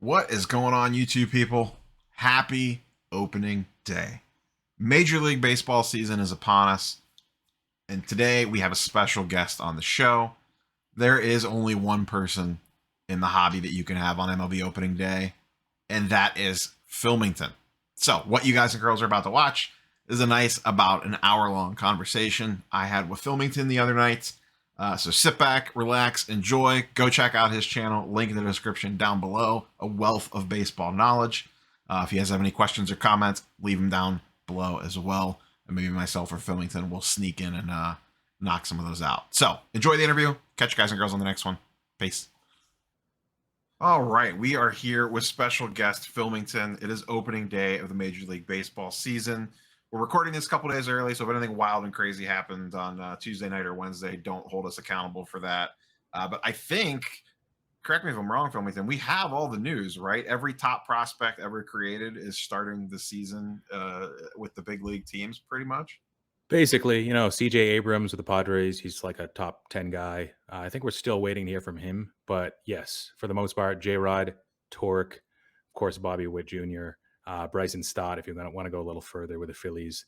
What is going on, YouTube people? Happy opening day. Major League Baseball season is upon us, and today we have a special guest on the show. There is only one person in the hobby that you can have on MLB opening day, and that is Philmington. So, what you guys and girls are about to watch is a nice, about an hour-long conversation I had with Philmington the other night. So sit back, relax, enjoy. Go check out his channel. Link in the description down below. A wealth of baseball knowledge. If you guys have any questions or comments, leave them down below as well. And maybe myself or Philmington will sneak in and knock some of those out. So enjoy the interview. Catch you guys and girls on the next one. Peace. All right, we are here with special guest Philmington. It is opening day of the Major League Baseball season. We're recording this a couple days early, so if anything wild and crazy happened on Tuesday night or Wednesday, don't hold us accountable for that. But I think, correct me if I'm wrong, Philmington, we have all the news, right? Every top prospect ever created is starting the season with the big league teams, pretty much. Basically, CJ Abrams with the Padres, he's like a top 10 guy. I think we're still waiting to hear from him. But yes, for the most part, J-Rod, Torque, of course, Bobby Witt Jr., Bryson Stott, if you want to go a little further with the Phillies,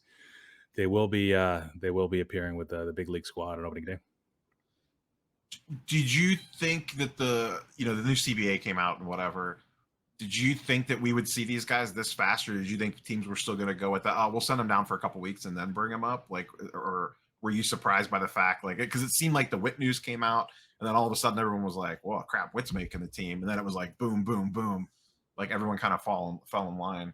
they will be appearing with the big league squad on opening day. Did you think that the new CBA came out and whatever? Did you think that we would see these guys this fast, or did you think teams were still going to go with that? Oh, we'll send them down for a couple weeks and then bring them up. Like, or were you surprised by the fact, like, because it seemed like the Witt news came out, and then all of a sudden everyone was like, "Well, crap, Witt's making the team," and then it was like, boom, boom, boom, like everyone kind of fell in line.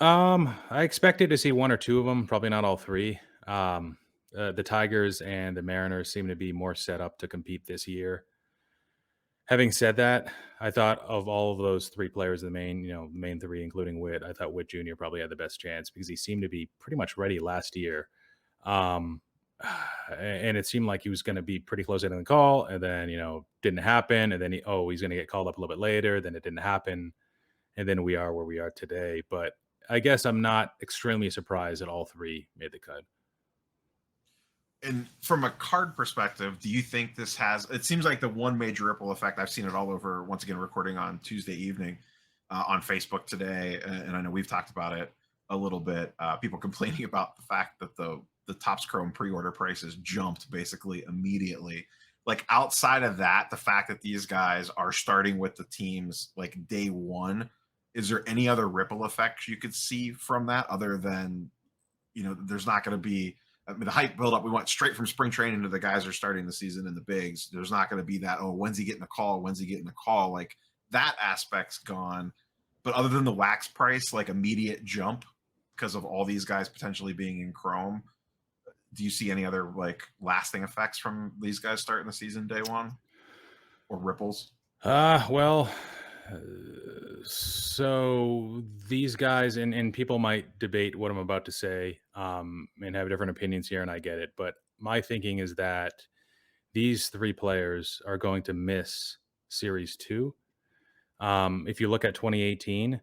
I expected to see one or two of them, probably not all three. The Tigers and the Mariners seem to be more set up to compete this year. Having said that, I thought of all of those three players, the main three, including Witt, I thought Witt Jr. probably had the best chance because he seemed to be pretty much ready last year. Um, and it seemed like he was going to be pretty close in the call, and then, didn't happen. And then he's going to get called up a little bit later. Then it didn't happen. And then we are where we are today. But I guess I'm not extremely surprised that all three made the cut. And from a card perspective, do you think this has? It seems like the one major ripple effect. I've seen it all over. Once again, recording on Tuesday evening on Facebook today, and I know we've talked about it a little bit. People complaining about the fact that the Topps Chrome pre-order prices jumped basically immediately. Like outside of that, the fact that these guys are starting with the teams like day one, is there any other ripple effects you could see from that other than there's not going to be. I mean, the hype buildup, we went straight from spring training to the guys are starting the season in the bigs. There's not going to be that, oh, when's he getting a call? When's he getting a call? Like that aspect's gone. But other than the wax price, like immediate jump because of all these guys potentially being in Chrome, do you see any other like lasting effects from these guys starting the season day one or ripples? So these guys and people might debate what I'm about to say and have different opinions here, and I get it. But my thinking is that these three players are going to miss Series 2. If you look at 2018,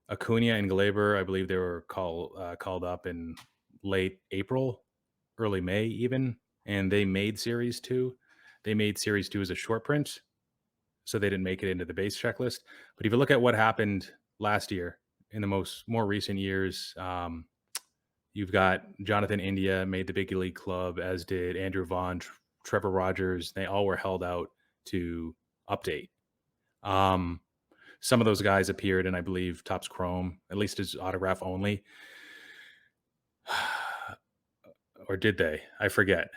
Acuna and Glaber, I believe they were called up in late April, early May even, and they made Series 2. They made Series 2 as a short print, so they didn't make it into the base checklist. But if you look at what happened last year in the more recent years, you've got Jonathan India made the big league club, as did Andrew Vaughn, Trevor Rogers. They all were held out to update. Some of those guys appeared in, I believe, Topps Chrome, at least as autograph only. Or did they? I forget.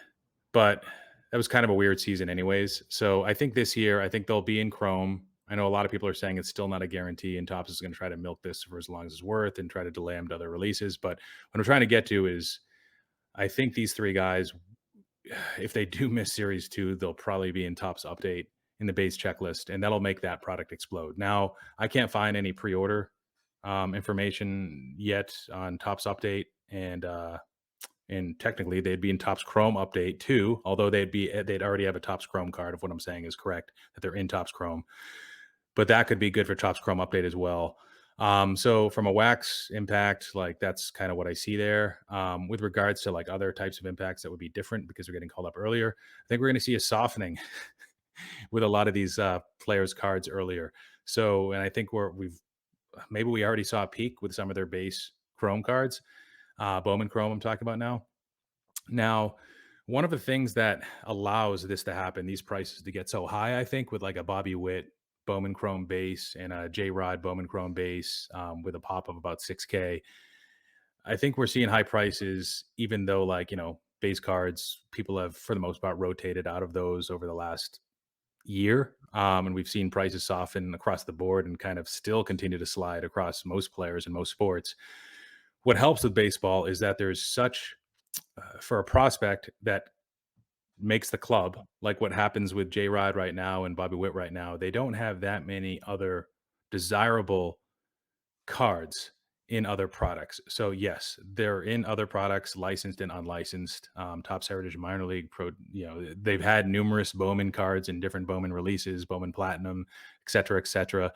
But that was kind of a weird season anyways. So I think this year, I think they'll be in Chrome. I know a lot of people are saying it's still not a guarantee, and Topps is going to try to milk this for as long as it's worth and try to delay them to other releases. But what I'm trying to get to is I think these three guys, if they do miss Series 2, they'll probably be in Topps update in the base checklist, and that'll make that product explode. Now, I can't find any pre-order information yet on Topps update, and technically they'd be in Topps Chrome update too, although they'd already have a Topps Chrome card, if what I'm saying is correct, that they're in Topps Chrome. But that could be good for Topps Chrome update as well. So from a wax impact, like that's kind of what I see there. With regards to like other types of impacts that would be different because they're getting called up earlier, I think we're going to see a softening with a lot of these players' cards earlier. So, and I think we've maybe we already saw a peak with some of their base Chrome cards, Bowman Chrome. I'm talking about now. Now, one of the things that allows this to happen, these prices to get so high, I think, with like a Bobby Witt Bowman Chrome base and a J Rod Bowman Chrome base with a pop of about 6K. I think we're seeing high prices, even though, like, base cards, people have, for the most part, rotated out of those over the last year. And we've seen prices soften across the board and kind of still continue to slide across most players in most sports. What helps with baseball is that there's such, for a prospect that makes the club, like what happens with J Rod right now and Bobby Witt right now, they don't have that many other desirable cards in other products. So yes, they're in other products, licensed and unlicensed. Topps Heritage Minor League Pro. They've had numerous Bowman cards in different Bowman releases, Bowman Platinum, et cetera, et cetera.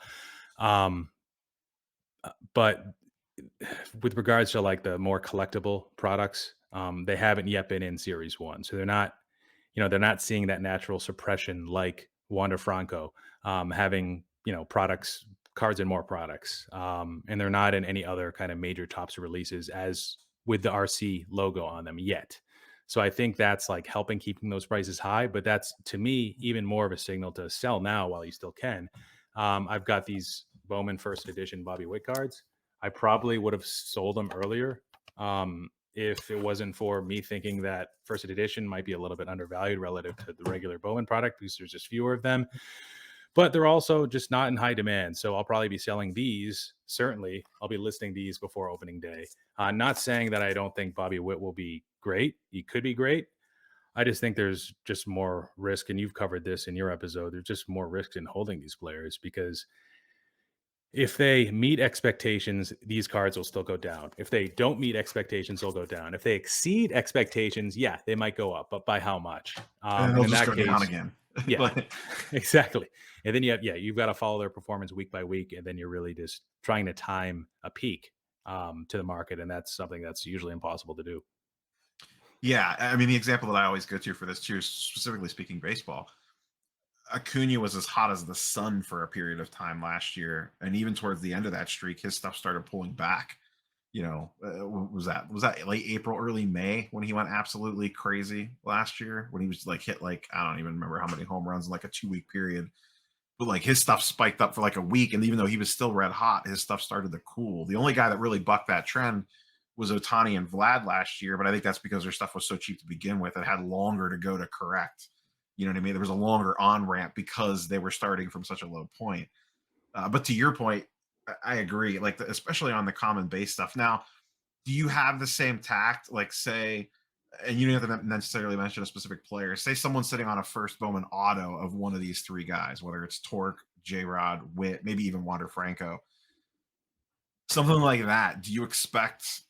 But with regards to like the more collectible products, they haven't yet been in Series One, so they're not seeing that natural suppression like Wander Franco, having products, cards in more products, and they're not in any other kind of major tops releases as with the RC logo on them yet. So I think that's like helping keeping those prices high, but that's to me even more of a signal to sell now while you still can. I've got these Bowman first edition Bobby Witt cards. I probably would have sold them earlier. If it wasn't for me thinking that first edition might be a little bit undervalued relative to the regular Bowman product because there's just fewer of them. But they're also just not in high demand. So I'll probably be selling these. Certainly, I'll be listing these before opening day. Not saying that I don't think Bobby Witt will be great. He could be great. I just think there's just more risk. And you've covered this in your episode. There's just more risk in holding these players because if they meet expectations, these cards will still go down. If they don't meet expectations, they'll go down. If they exceed expectations, yeah, they might go up, but by how much? And then And they'll in just that go down case, again. yeah, Like, exactly. And then you've got to follow their performance week by week, and then you're really just trying to time a peak to the market, and that's something that's usually impossible to do. yeah, I mean, the example that I always go to for this too, specifically speaking baseball, Acuna was as hot as the sun for a period of time last year, and even towards the end of that streak, his stuff started pulling back. Was that late April, early May when he went absolutely crazy last year when he was like hit like I don't even remember how many home runs in like a 2 week period, but like his stuff spiked up for like a week, and even though he was still red hot, his stuff started to cool. The only guy that really bucked that trend was Ohtani and Vlad last year, but I think that's because their stuff was so cheap to begin with. It had longer to go to correct. You know what I mean? There was a longer on ramp because they were starting from such a low point. But to your point, I agree. Like especially on the common base stuff. Now, do you have the same tact? Like say, and you don't have to necessarily mention a specific player. Say someone's sitting on a first Bowman auto of one of these three guys, whether it's Torque, J Rod, Witt, maybe even Wander Franco, something like that. Do you expect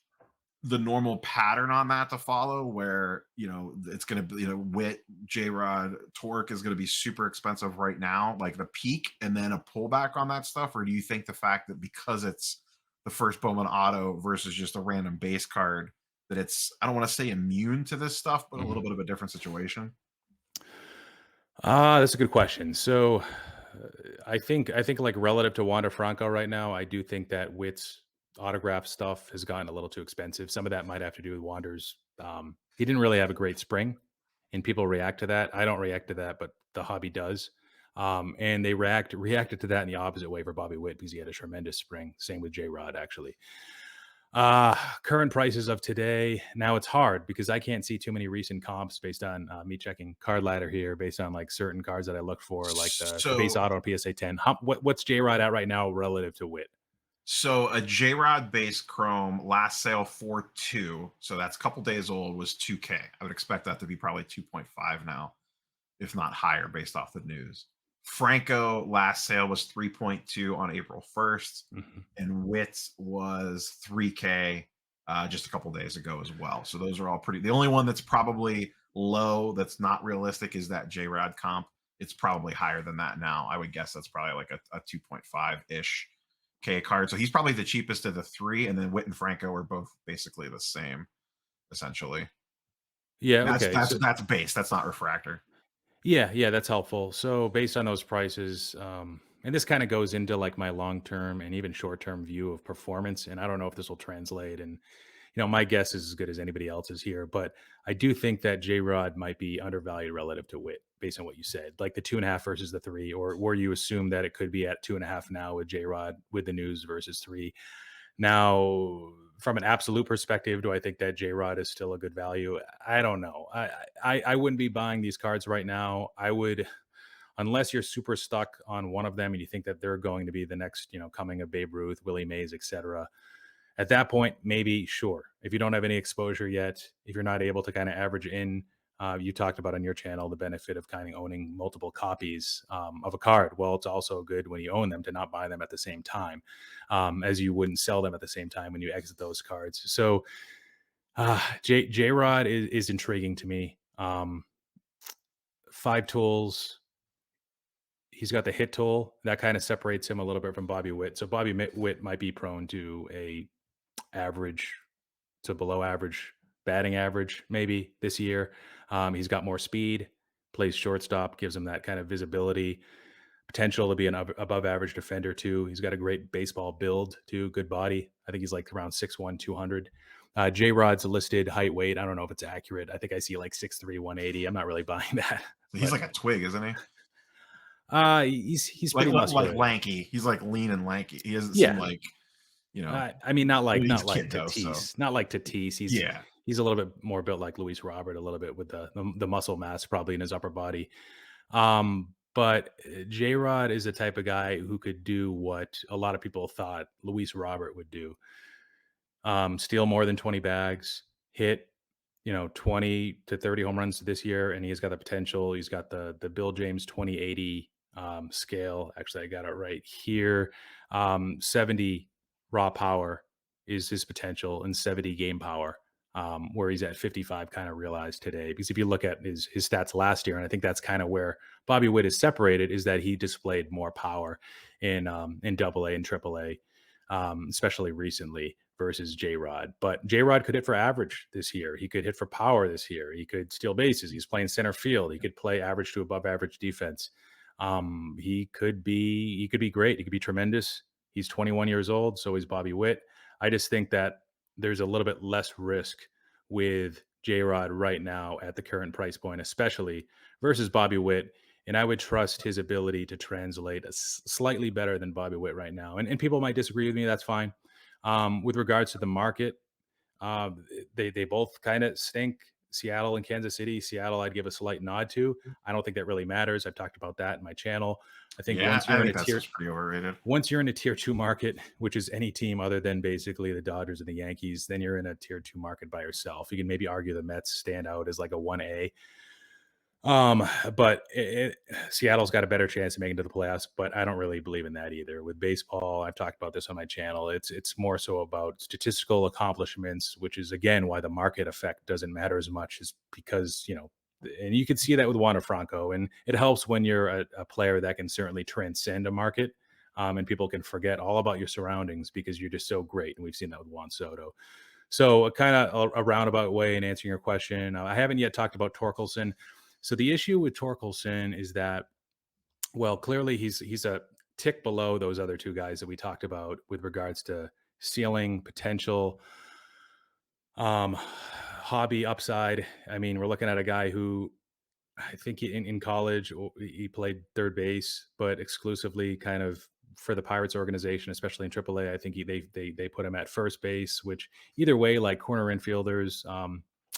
the normal pattern on that to follow where it's going to be Witt, J-Rod, Torque is going to be super expensive right now, like the peak, and then a pullback on that stuff? Or do you think the fact that because it's the first Bowman auto versus just a random base card that it's, I don't want to say immune to this stuff, but a little Mhm. bit of a different situation? That's a good question. So, I think like relative to Wander Franco right now, I do think that Witt's autograph stuff has gotten a little too expensive. Some of that might have to do with Wander's. He didn't really have a great spring, and people react to that. I don't react to that, but the hobby does. And they reacted to that in the opposite way for Bobby Witt because he had a tremendous spring. Same with J Rod, actually. Current prices of today. Now it's hard because I can't see too many recent comps based on me checking card ladder here, based on like certain cards that I look for, like the base So auto PSA 10. What's J Rod at right now relative to Witt? So a J Rod base Chrome last sale for two, so that's a couple days old, was 2K. I would expect that to be probably 2.5 now, if not higher, based off the news. Franco last sale was 3.2 on April 1st, Mhm. and Wits was 3K just a couple days ago as well. So those are all pretty. The only one that's probably low, that's not realistic, is that J Rod comp. It's probably higher than that now. I would guess that's probably like a 2.5 ish K card. So he's probably the cheapest of the three, and then Witt and Franco are both basically the same, essentially. Yeah. That's Okay. that's So base. That's not refractor. yeah, that's helpful. So based on those prices, And this kind of goes into like my long term and even short term view of performance. And I don't know if this will translate. And my guess is as good as anybody else's here, but I do think that J Rod might be undervalued relative to Witt, based on what you said, like the 2.5 versus the 3, or where you assume that it could be at 2.5 now with J Rod with the news versus 3. Now, from an absolute perspective, do I think that J Rod is still a good value? I don't know. I wouldn't be buying these cards right now. I would, unless you're super stuck on one of them and you think that they're going to be the next, coming of Babe Ruth, Willie Mays, etc. At that point, maybe sure. If you don't have any exposure yet, if you're not able to kind of average in, you talked about on your channel the benefit of kind of owning multiple copies of a card. Well, it's also good when you own them to not buy them at the same time, as you wouldn't sell them at the same time when you exit those cards. So J Rod is intriguing to me. Five tools. He's got the hit tool that kind of separates him a little bit from Bobby Witt. So Bobby Witt might be prone to a average to below average batting average maybe this year. He's got more speed, plays shortstop, gives him that kind of visibility, potential to be an above average defender too. He's got a great baseball build too, good body. I think he's like around 6'1", 200. J Rod's listed height weight. I don't know if it's accurate. I think I see like 6'3", 180. I'm not really buying that. He's But like a twig, isn't he? he's Like pretty like muscular. lanky. He's like lean and lanky. He doesn't seem Yeah. like, I mean, not like he's a kid though, so Tatis, not like Tatis. yeah. He's a little bit more built like Luis Robert, a little bit with the muscle mass probably in his upper body. But J Rod is the type of guy who could do what a lot of people thought Luis Robert would do: steal more than 20 bags, hit 20 to 30 home runs this year, and he's got the potential. He's got the Bill James 2080 scale. Actually, I got it right here. 70 raw power is his potential, and 70 game power, where he's at 55 kind of realized today. Because if you look at his stats last year, and I think that's kind of where Bobby Witt is separated, is that he displayed more power in Double A and Triple A, especially recently, versus J Rod. But J Rod could hit for average this year. He could hit for power this year. He could steal bases. He's playing center field. He could play average to above average defense. He could be great. He could be tremendous. He's 21 years old, so is Bobby Witt. I just think that there's a little bit less risk with J Rod right now at the current price point, especially versus Bobby Witt. And I would trust his ability to translate slightly better than Bobby Witt right now. And people might disagree with me. That's fine. With regards to the market, they both kind of stink. Seattle and Kansas City. Seattle, I'd give a slight nod to. I don't think that really matters. I've talked about that in my channel. I think Yeah, I think that's just pretty overrated. once you're in a tier two market, which is any team other than basically the Dodgers and the Yankees, then you're in a tier two market by yourself. You can maybe argue the Mets stand out as like a 1A. But Seattle's got a better chance of making to the playoffs, but I don't really believe in that either. With baseball, I've talked about this on my channel. It's more so about statistical accomplishments, which is again why the market effect doesn't matter as much, is because and you can see that with Wander Franco, and it helps when you're a player that can certainly transcend a market. And people can forget all about your surroundings because you're just so great. And we've seen that with Juan Soto. So, kind of a roundabout way in answering your question. I haven't yet talked about Torkelson. So the issue with Torkelson is that, well, clearly he's a tick below those other two guys that we talked about with regards to ceiling potential, hobby upside. I mean, we're looking at a guy who I think in college he played third base, but exclusively kind of for the Pirates organization, especially in AAA. I think they put him at first base, which either way, like corner infielders,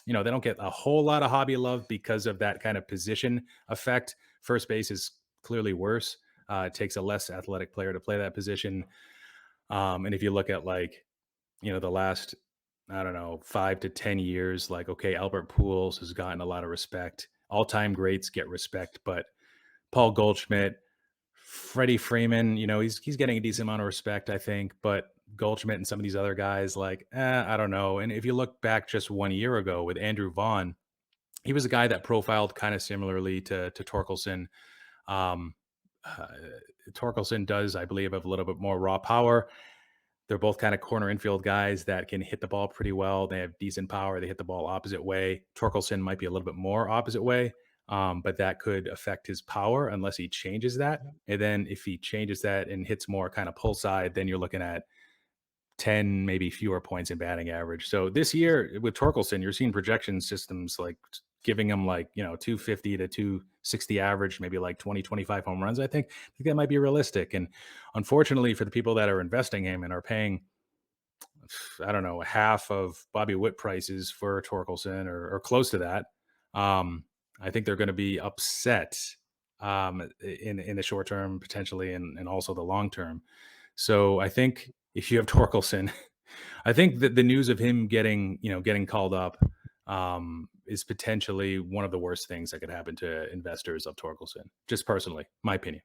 they don't get a whole lot of hobby love because of that kind of position effect. First base is clearly worse. It takes a less athletic player to play that position. And if you look at like, the last, I don't know, 5 to 10 years, like, okay, Albert Pujols has gotten a lot of respect. All-time greats get respect, but Paul Goldschmidt, Freddie Freeman, he's getting a decent amount of respect, I think, but Goldschmidt and some of these other guys, like, I don't know. And if you look back just 1 year ago with Andrew Vaughn, he was a guy that profiled kind of similarly to Torkelson. Um, uh, Torkelson does, I believe, have a little bit more raw power. They're both kind of corner infield guys that can hit the ball pretty well. They have decent power. They hit the ball opposite way. Torkelson might be a little bit more opposite way. but that could affect his power unless he changes that. And then if he changes that and hits more kind of pull side, then you're looking at 10, maybe fewer points in batting average. So this year with Torkelson, you're seeing projection systems like giving him like, 250 to 260 average, maybe like 20, 25 home runs. I think that might be realistic. And unfortunately for the people that are investing him and are paying, I don't know, half of Bobby Witt prices for Torkelson or close to that, um, I think they're going to be upset in the short term, potentially, and also the long term. So I think if you have Torkelson, I think that the news of him getting called up is potentially one of the worst things that could happen to investors of Torkelson. Just personally, my opinion.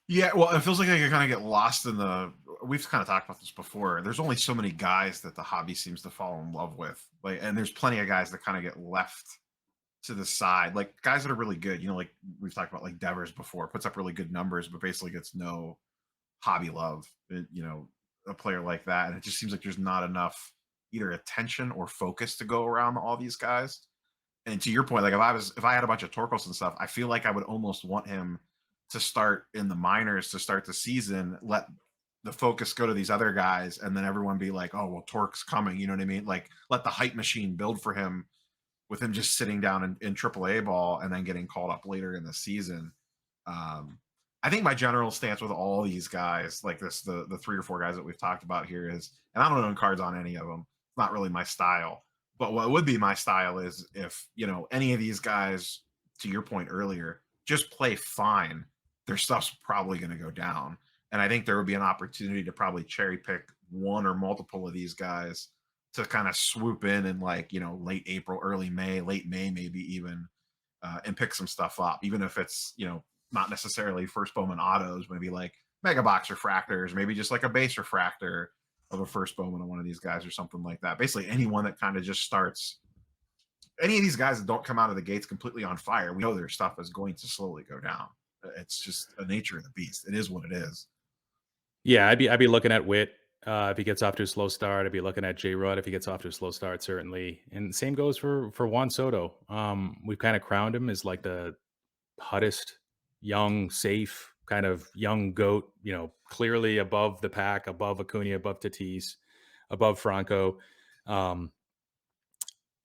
Yeah, well, it feels like I could kind of get lost in the. We've kind of talked about this before. There's only so many guys that the hobby seems to fall in love with, like, and there's plenty of guys that kind of get left to the side, like guys that are really good. Like we've talked about, like Devers before, puts up really good numbers, but basically gets no hobby love. A player like that, and it just seems like there's not enough either attention or focus to go around all these guys. And to your point, like if I had a bunch of Torkelson stuff, I feel like I would almost want him to start in the minors to start the season, let the focus go to these other guys, and then everyone be like, oh well, Torque's coming. You know what I mean? Like let the hype machine build for him with him just sitting down in AAA ball and then getting called up later in the season. Um, I think my general stance with all these guys, like the 3 or 4 guys that we've talked about here is, and I don't own cards on any of them. It's not really my style. But what would be my style is if, any of these guys, to your point earlier, just play fine, their stuff's probably going to go down. And I think there would be an opportunity to probably cherry pick one or multiple of these guys to kind of swoop in like, late April, early May, late May, maybe even, and pick some stuff up, even if it's, not necessarily first Bowman autos, maybe like mega box refractors, maybe just like a base refractor of a first Bowman on one of these guys or something like that. Basically, anyone that kind of just starts, any of these guys that don't come out of the gates completely on fire, we know their stuff is going to slowly go down. It's just a nature of the beast. It is what it is. Yeah, I'd be looking at Witt if he gets off to a slow start. I'd be looking at J Rod if he gets off to a slow start, certainly. And same goes for Juan Soto. We've kind of crowned him as like the hottest, young, safe kind of young goat. Clearly above the pack, above Acuna, above Tatis, above Franco. Um,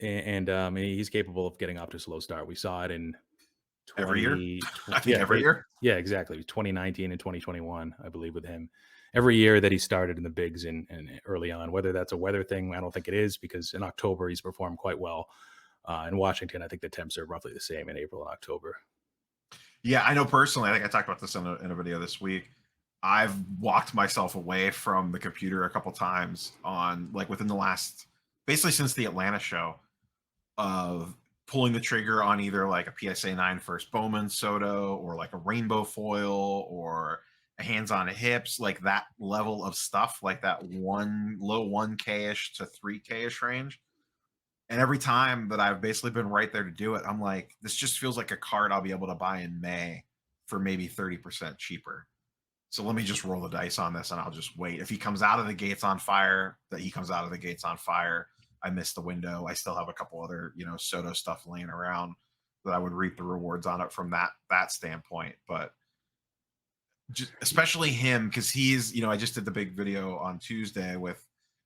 and he's capable of getting off to a slow start. We saw it in Every year. 20, I think yeah, every year. yeah, exactly. 2019 and 2021, I believe, with him. Every year that he started in the bigs and early on, whether that's a weather thing, I don't think it is, because in October he's performed quite well. In Washington, I think the temps are roughly the same in April and October. Yeah, I know personally. I think I talked about this in a video this week. I've walked myself away from the computer a couple times on like within the last, basically since the Atlanta show, of pulling the trigger on either like a PSA 9 first Bowman Soto or like a rainbow foil or a hands on hips, like that level of stuff, like that low 1K ish to 3K ish range. And every time that I've basically been right there to do it, I'm like, this just feels like a card I'll be able to buy in May for maybe 30% cheaper. So let me just roll the dice on this and I'll just wait. If he comes out of the gates on fire, that he comes out of the gates on fire. I missed the window. I still have a couple other, Soto stuff laying around that I would reap the rewards on it from that standpoint. But just, especially him, because he's, I just did the big video on Tuesday with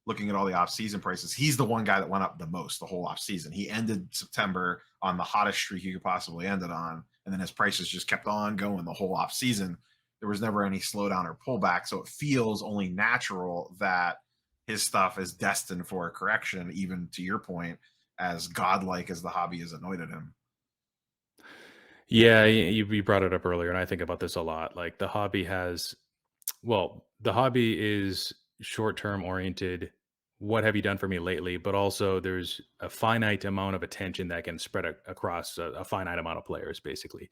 looking at all the off-season prices. He's the one guy that went up the most the whole off-season. He ended September on the hottest streak you could possibly end it on, and then his prices just kept on going the whole off-season. There was never any slowdown or pullback, so it feels only natural that his stuff is destined for a correction, even to your point, as godlike as the hobby has anointed him. Yeah, you brought it up earlier, and I think about this a lot. Like the hobby is short term oriented. What have you done for me lately? But also, there's a finite amount of attention that can spread across a finite amount of players, basically.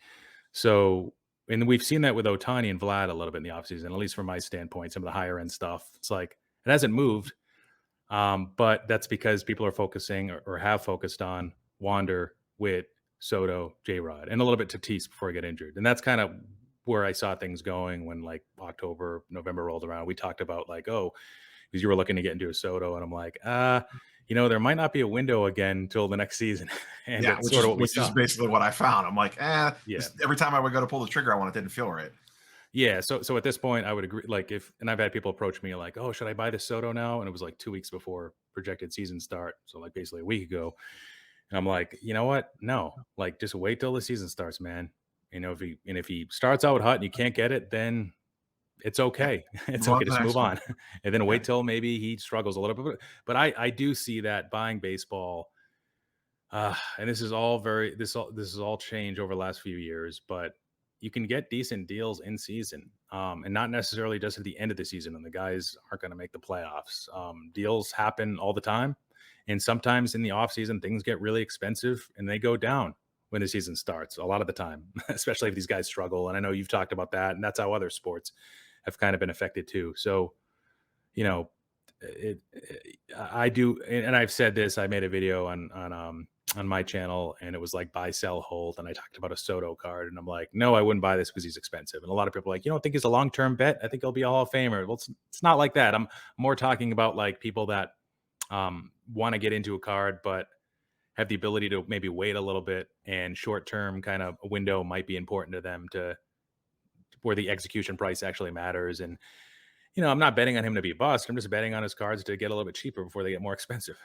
So, and we've seen that with Ohtani and Vlad a little bit in the offseason, at least from my standpoint, some of the higher end stuff. It's like it hasn't moved, but that's because people are focusing or have focused on Wander, Witt, Soto, J Rod, and a little bit Tatis before I get injured. And that's kind of where I saw things going when like October, November rolled around. We talked about like, oh, because you were looking to get into a Soto, and I'm like, there might not be a window again until the next season, and Yeah, that's sort of what we which is saw. basically what I found. I'm like, Yeah. every time I would go to pull the trigger on it didn't feel right. Yeah, so at this point, I would agree. Like, if and I've had people approach me like, "Oh, should I buy the Soto now?" And it was like 2 weeks before projected season start, so like basically a week ago. And I'm like, you know what? No, like just wait till the season starts, man. If he starts out hot and you can't get it, then it's Yeah, okay. It's move on okay. to the Just move next one. on, and then Yeah. wait till maybe he struggles a little bit. But I do see that buying baseball. And this is all change over the last few years, but you can get decent deals in season, and not necessarily just at the end of the season when the guys aren't going to make the playoffs. Deals happen all the time, and sometimes in the off season things get really expensive and they go down when the season starts. A lot of the time, especially if these guys struggle. And I know you've talked about that, and that's how other sports have kind of been affected too. So you know, I do, and I've said this. I made a video on my channel, and it was like buy, sell, hold, and I talked about a Soto card, and I'm like, no, I wouldn't buy this because he's expensive. And a lot of people are like, you don't think he's a long term bet? I think he'll be a Hall of Famer. Well, it's not like that. I'm more talking about like people that want to get into a card, but have the ability to maybe wait a little bit, and short term kind of window might be important to them to where the execution price actually matters. And I'm not betting on him to be a bust. I'm just betting on his cards to get a little bit cheaper before they get more expensive.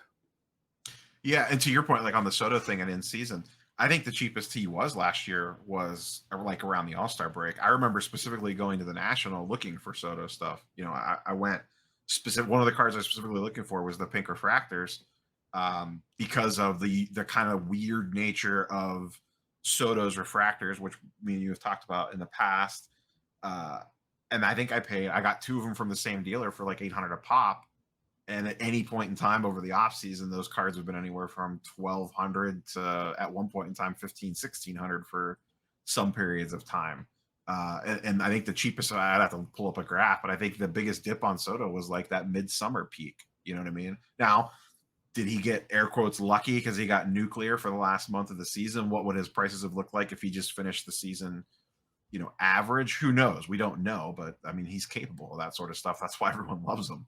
Yeah, and to your point, like on the Soto thing and in season, I think the cheapest he was last year was like around the All Star break. I remember specifically going to the National looking for Soto stuff. I went specific. One of the cards I was specifically looking for was the pink refractors, because of the kind of weird nature of Soto's refractors, which me and you have talked about in the past. Uh, and I got two of them from the same dealer for like 800 a pop, and at any point in time over the off season, those cards have been anywhere from 1,200 to at one point in time 1,500, 1,600 for some periods of time. And I think the cheapest, I'd have to pull up a graph, but I think the biggest dip on Soto was like that midsummer peak. You know what I mean? Now, did he get air quotes lucky because he got nuclear for the last month of the season? What would his prices have looked like if he just finished the season, average? Who knows? We don't know, but I mean, he's capable of that sort of stuff. That's why everyone loves him.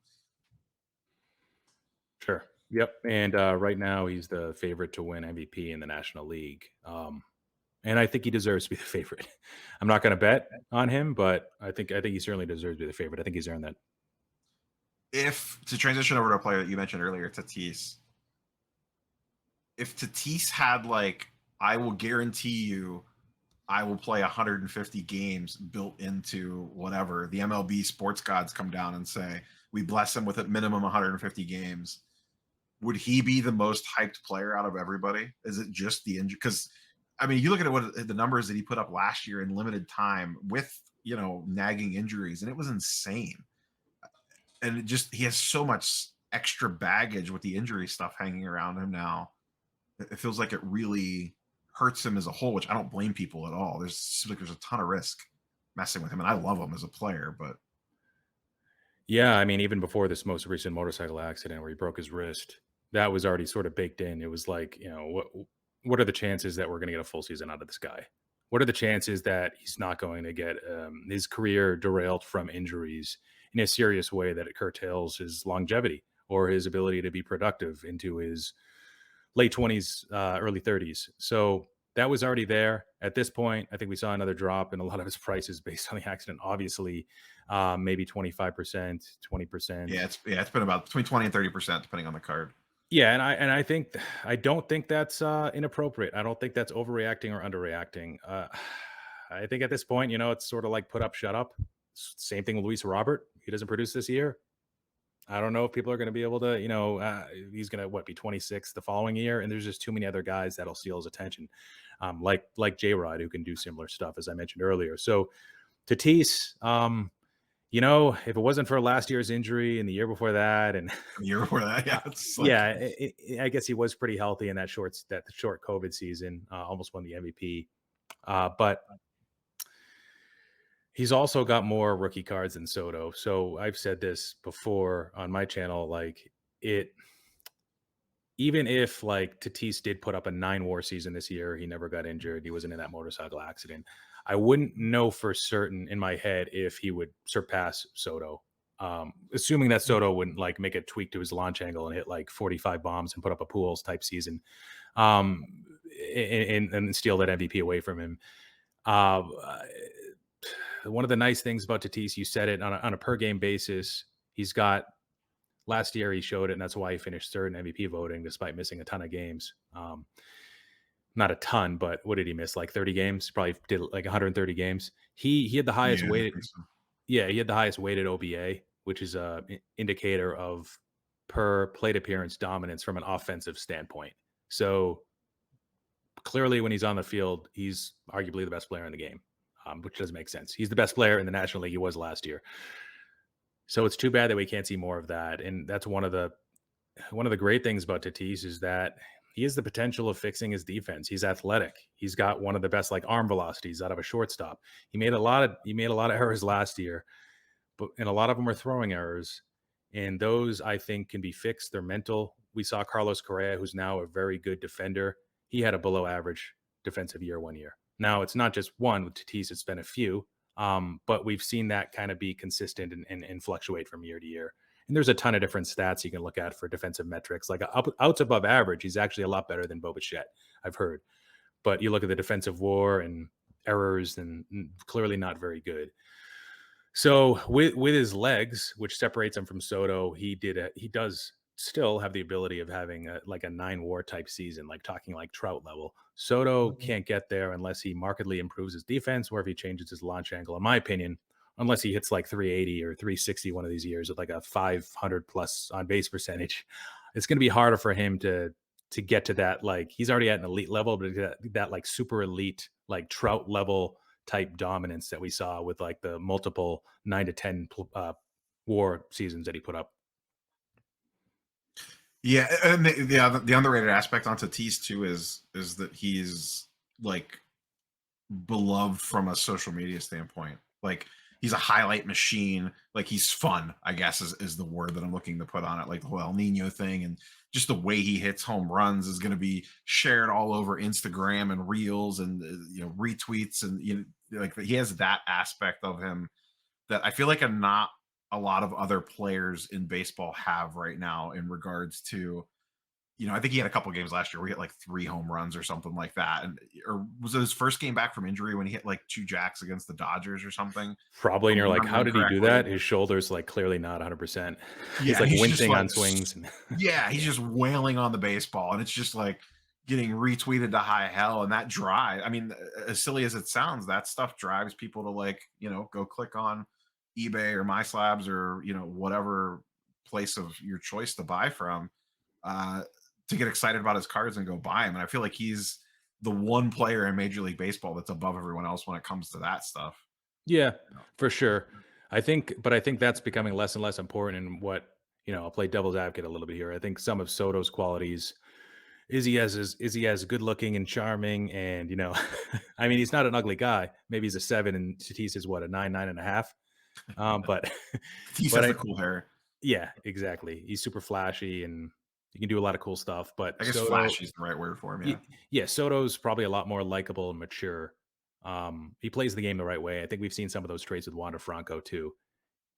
Sure. Yep. And right now, he's the favorite to win MVP in the National League. And I think he deserves to be the favorite. I'm not going to bet on him, but I think he certainly deserves to be the favorite. I think he's earned that. If to transition over to a player that you mentioned earlier, Tatis, if Tatis had like, I will guarantee you, I will play 150 games built into whatever the MLB sports gods come down and say we bless him with at minimum 150 games. Would he be the most hyped player out of everybody? Is it just the injury? Because I mean, you look at what the numbers that he put up last year in limited time with nagging injuries, and it was insane. And he has so much extra baggage with the injury stuff hanging around him now. It feels like it really hurts him as a whole, which I don't blame people at all. There's a ton of risk messing with him, and I love him as a player, but Yeah. I mean, even before this most recent motorcycle accident where he broke his wrist, that was already sort of baked in. It was like, what are the chances that we're going to get a full season out of this guy? What are the chances that he's not going to get his career derailed from injuries in a serious way that it curtails his longevity or his ability to be productive into his late 20s, early 30s? So that was already there. At this point, I think we saw another drop in a lot of his prices based on the accident. Obviously, maybe 25%, 20%. it's been about between 20 and 30% depending on the card. Yeah, I don't think that's inappropriate. I don't think that's overreacting or underreacting. I think at this point, it's sort of like put up, shut up. Same thing with Luis Robert. He doesn't produce this year. I don't know if people are going to be able to, he's going to be 26 the following year, and there's just too many other guys that'll steal his attention, like J Rod, who can do similar stuff as I mentioned earlier. So Tatis, if it wasn't for last year's injury and the year before that, and The year before that, yeah, it's like yeah, I guess he was pretty healthy in that short COVID season, almost won the MVP. But he's also got more rookie cards than Soto. So I've said this before on my channel, like even if like Tatis did put up a 9 WAR season this year, he never got injured. He wasn't in that motorcycle accident. I wouldn't know for certain in my head if he would surpass Soto. Assuming that Soto wouldn't like make a tweak to his launch angle and hit like 45 bombs and put up a Pools type season, and steal that MVP away from him. Uh, One of the nice things about Tatis, you said it, on a per game basis, he's got last year he showed it, and that's why he finished third in MVP voting despite missing a ton of games. Not a ton, but what did he miss? Like 30 games? Probably did like 130 games. He had the highest Yeah, I weighted. think so. Yeah, he had the highest weighted OBA, which is a indicator of per plate appearance dominance from an offensive standpoint. So clearly, when he's on the field, he's arguably the best player in the game, which doesn't make sense. He's the best player in the National League. He was last year. So it's too bad that we can't see more of that. And that's one of the great things about Tatis is that he has the potential of fixing his defense. He's athletic. He's got one of the best like arm velocities out of a shortstop. He made a lot of errors last year, and a lot of them are throwing errors. And those I think can be fixed. They're mental. We saw Carlos Correa, who's now a very good defender. He had a below average defensive year one year. Now it's not just one with Tatis, it's been a few. But we've seen that kind of be consistent and fluctuate from year to year. And there's a ton of different stats you can look at for defensive metrics. Like outs above average, he's actually a lot better than Bo Bichette, I've heard. But you look at the defensive WAR and errors, and clearly not very good. So with his legs, which separates him from Soto, he does still have the ability of having like a 9 WAR type season, like talking like Trout level. Soto can't get there unless he markedly improves his defense, or if he changes his launch angle. In my opinion, unless he hits like 380 or 360 one of these years with like a 500 plus on base percentage, it's going to be harder for him to get to that. Like he's already at an elite level, but that like super elite, like Trout level type dominance that we saw with like the multiple 9 to 10 WAR seasons that he put up. Yeah, and the underrated aspect on Tatis too is that he's like beloved from a social media standpoint. Like he's a highlight machine. Like he's fun, I guess is the word that I'm looking to put on it. Like the whole El Nino thing and just the way he hits home runs is going to be shared all over Instagram and reels and retweets and like he has that aspect of him that I feel like not a lot of other players in baseball have right now in regards to, I think he had a couple games last year where he hit like 3 home runs or something like that. And or was it his first game back from injury when he hit like 2 jacks against the Dodgers or something? If Probably, and I'm you're like, how remembering did he do correctly. that? His shoulders like clearly not 100%. He's Yeah, like he's just wincing like on swings. And yeah, he's yeah, just wailing on the baseball, and it's just like getting retweeted to high hell. And that drive, I mean, as silly as it sounds, that stuff drives people to like, go click on eBay or MySlabs or whatever place of your choice to buy from, uh, to get excited about his cards and go buy him. And I feel like he's the one player in Major League Baseball that's above everyone else when it comes to that stuff. yeah, for sure. But I think that's becoming less and less important. And I'll play devil's advocate a little bit here. I think some of Soto's qualities is he as good looking and charming, and I mean, he's not an ugly guy. Maybe he's a 7, and Tatis is what, a 9, 9.5. But He but has the I cool hair. yeah, exactly. He's super flashy and he can do a lot of cool stuff. But I guess flashy is the right word for him. Yeah. Yeah, Soto's probably a lot more likable and mature. He plays the game the right way. I think we've seen some of those traits with Wander Franco too,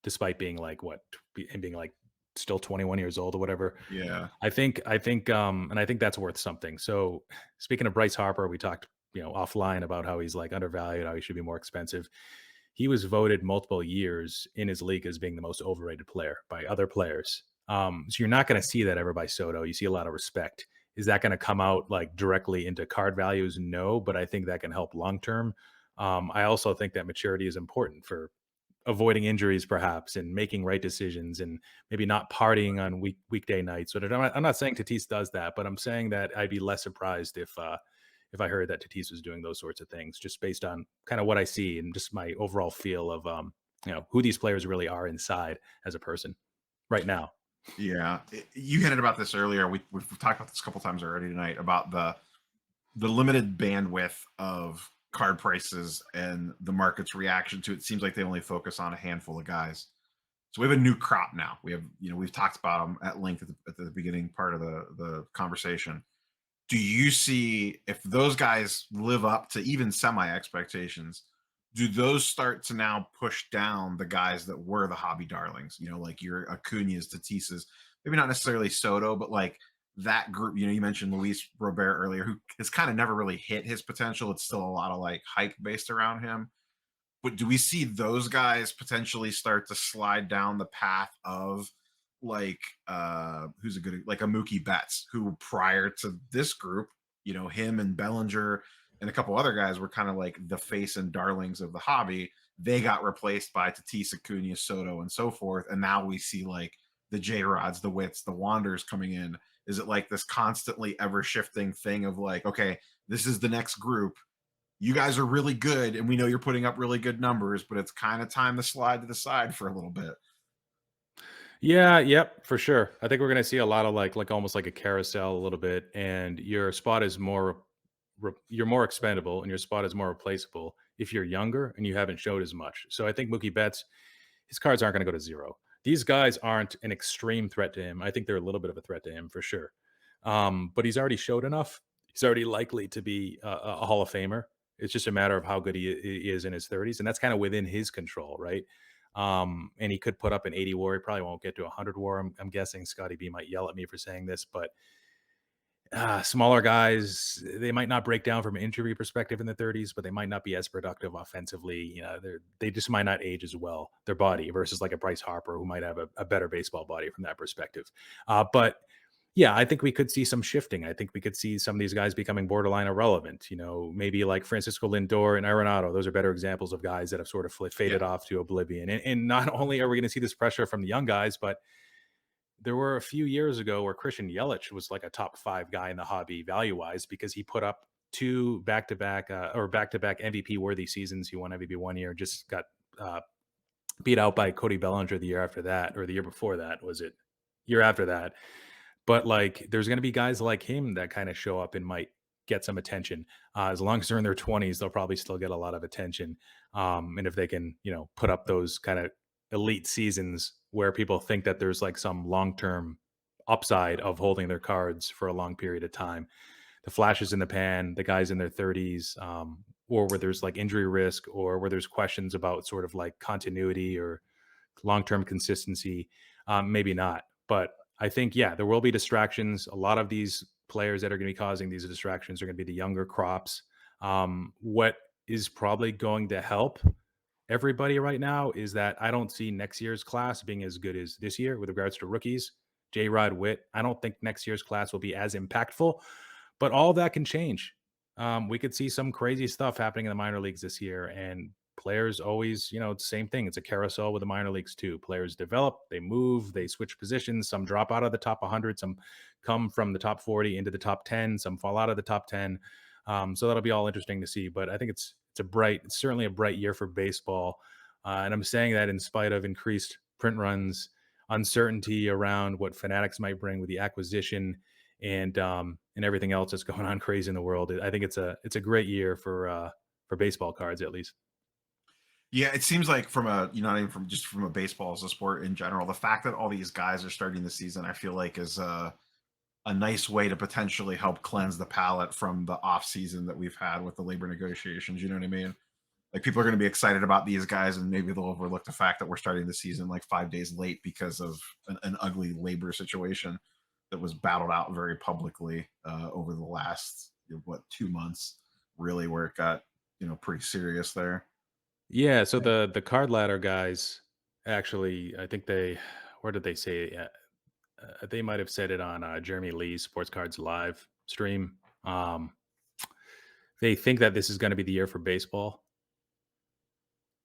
despite being like him being like still 21 years old or whatever. Yeah. And I think that's worth something. So speaking of Bryce Harper, we talked, offline about how he's like undervalued, how he should be more expensive. He was voted multiple years in his league as being the most overrated player by other players. So you're not going to see that ever by Soto. You see a lot of respect. Is that going to come out like directly into card values? No, but I think that can help long term. I also think that maturity is important for avoiding injuries perhaps and making right decisions and maybe not partying on weekday nights. But I'm not saying Tatis does that, but I'm saying that I'd be less surprised if I heard that Tatis was doing those sorts of things, just based on kind of what I see and just my overall feel of who these players really are inside as a person right now. Yeah. You hinted about this earlier. We've talked about this a couple times already tonight about the limited bandwidth of card prices and the market's reaction to it. Seems like they only focus on a handful of guys. So we have a new crop now. We have, we've talked about them at length at the beginning part of the conversation. Do you see if those guys live up to even semi expectations? do those start to now push down the guys that were the hobby darlings? Like your Acuñas, Tatises, maybe not necessarily Soto, but like that group. You mentioned Luis Robert earlier, who has kind of never really hit his potential. It's still a lot of like hype based around him. But do we see those guys potentially start to slide down the path of like who's a good like a Mookie Betts, who prior to this group, him and Bellinger and a couple other guys were kind of like the face and darlings of the hobby. They got replaced by Tatis, Acuna, Soto, and so forth. And now we see like the J Rods, the Wits, the Wanders coming in. Is it like this constantly ever shifting thing of like, okay, this is the next group, you guys are really good and we know you're putting up really good numbers, but it's kind of time to slide to the side for a little bit. Yeah, yep, for sure. I think we're going to see a lot of like almost like a carousel a little bit, and your spot is more you're more expendable and your spot is more replaceable if you're younger and you haven't showed as much. So I think Mookie Betts, his cards aren't going to go to zero. These guys aren't an extreme threat to him. I think they're a little bit of a threat to him for sure. But he's already showed enough. He's already likely to be a Hall of Famer. It's just a matter of how good he is in his 30s, and that's kind of within his control, right? And he could put up an 80 WAR. He probably won't get to 100 WAR. I'm guessing Scotty B might yell at me for saying this, but smaller guys, they might not break down from an injury perspective in the 30s, but they might not be as productive offensively. They just might not age as well, their body versus like a Bryce Harper who might have a better baseball body from that perspective. But yeah, I think we could see some shifting. I think we could see some of these guys becoming borderline irrelevant. Maybe like Francisco Lindor and Arenado. Those are better examples of guys that have sort of Yeah. faded off to oblivion. And not only are we going to see this pressure from the young guys, but there were a few years ago where Christian Yelich was like a top 5 guy in the hobby value-wise because he put up 2 back-to-back, or back-to-back MVP-worthy seasons. He won MVP one year, just got, uh, beat out by Cody Bellinger the year after that, or the year before that, was it? Year after that. But, like, there's gonna be guys like him that kinda show up and might get some attention. As long as they're in their 20s, they'll probably still get a lot of attention. And if they can, put up those kinda elite seasons where people think that there's, like, some long-term upside of holding their cards for a long period of time. The flashes in the pan, the guys in their 30s, or where there's, like, injury risk or where there's questions about sort of, like, continuity or long-term consistency, maybe not. But I think, yeah, there will be distractions. A lot of these players that are going to be causing these distractions are going to be the younger crops. What is probably going to help everybody right now is that I don't see next year's class being as good as this year with regards to rookies. J. Rod, Witt. I don't think next year's class will be as impactful, but all that can change. We could see some crazy stuff happening in the minor leagues this year, and players always, it's the same thing. It's a carousel with the minor leagues too. Players develop, they move, they switch positions. Some drop out of the top 100, some come from the top 40 into the top 10, some fall out of the top 10. So that'll be all interesting to see. But I think it's certainly a bright year for baseball, and I'm saying that in spite of increased print runs, uncertainty around what Fanatics might bring with the acquisition, and everything else that's going on crazy in the world. I think it's a great year for baseball cards at least. Yeah, it seems like from not even from just from a baseball as a sport in general, the fact that all these guys are starting the season, I feel like is a nice way to potentially help cleanse the palate from the off season that we've had with the labor negotiations. You know what I mean? Like people are going to be excited about these guys, and maybe they'll overlook the fact that we're starting the season like 5 days late because of an ugly labor situation that was battled out very publicly over the last 2 months, really, where it got pretty serious there. Yeah, so the card ladder guys actually, I think where did they say it? They might have said it on Jeremy Lee's Sports Cards Live stream. They think that this is going to be the year for baseball.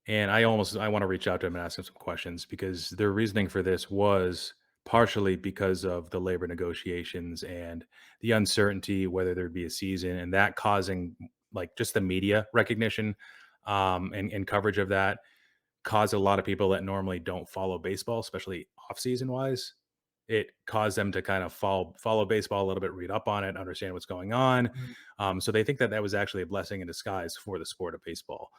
And I want to reach out to him and ask him some questions because their reasoning for this was partially because of the labor negotiations and the uncertainty whether there'd be a season, and that causing like just the media recognition, and coverage of that caused a lot of people that normally don't follow baseball, especially off season wise. It caused them to kind of follow baseball a little bit, read up on it, understand what's going on. So they think that that was actually a blessing in disguise for the sport of baseball.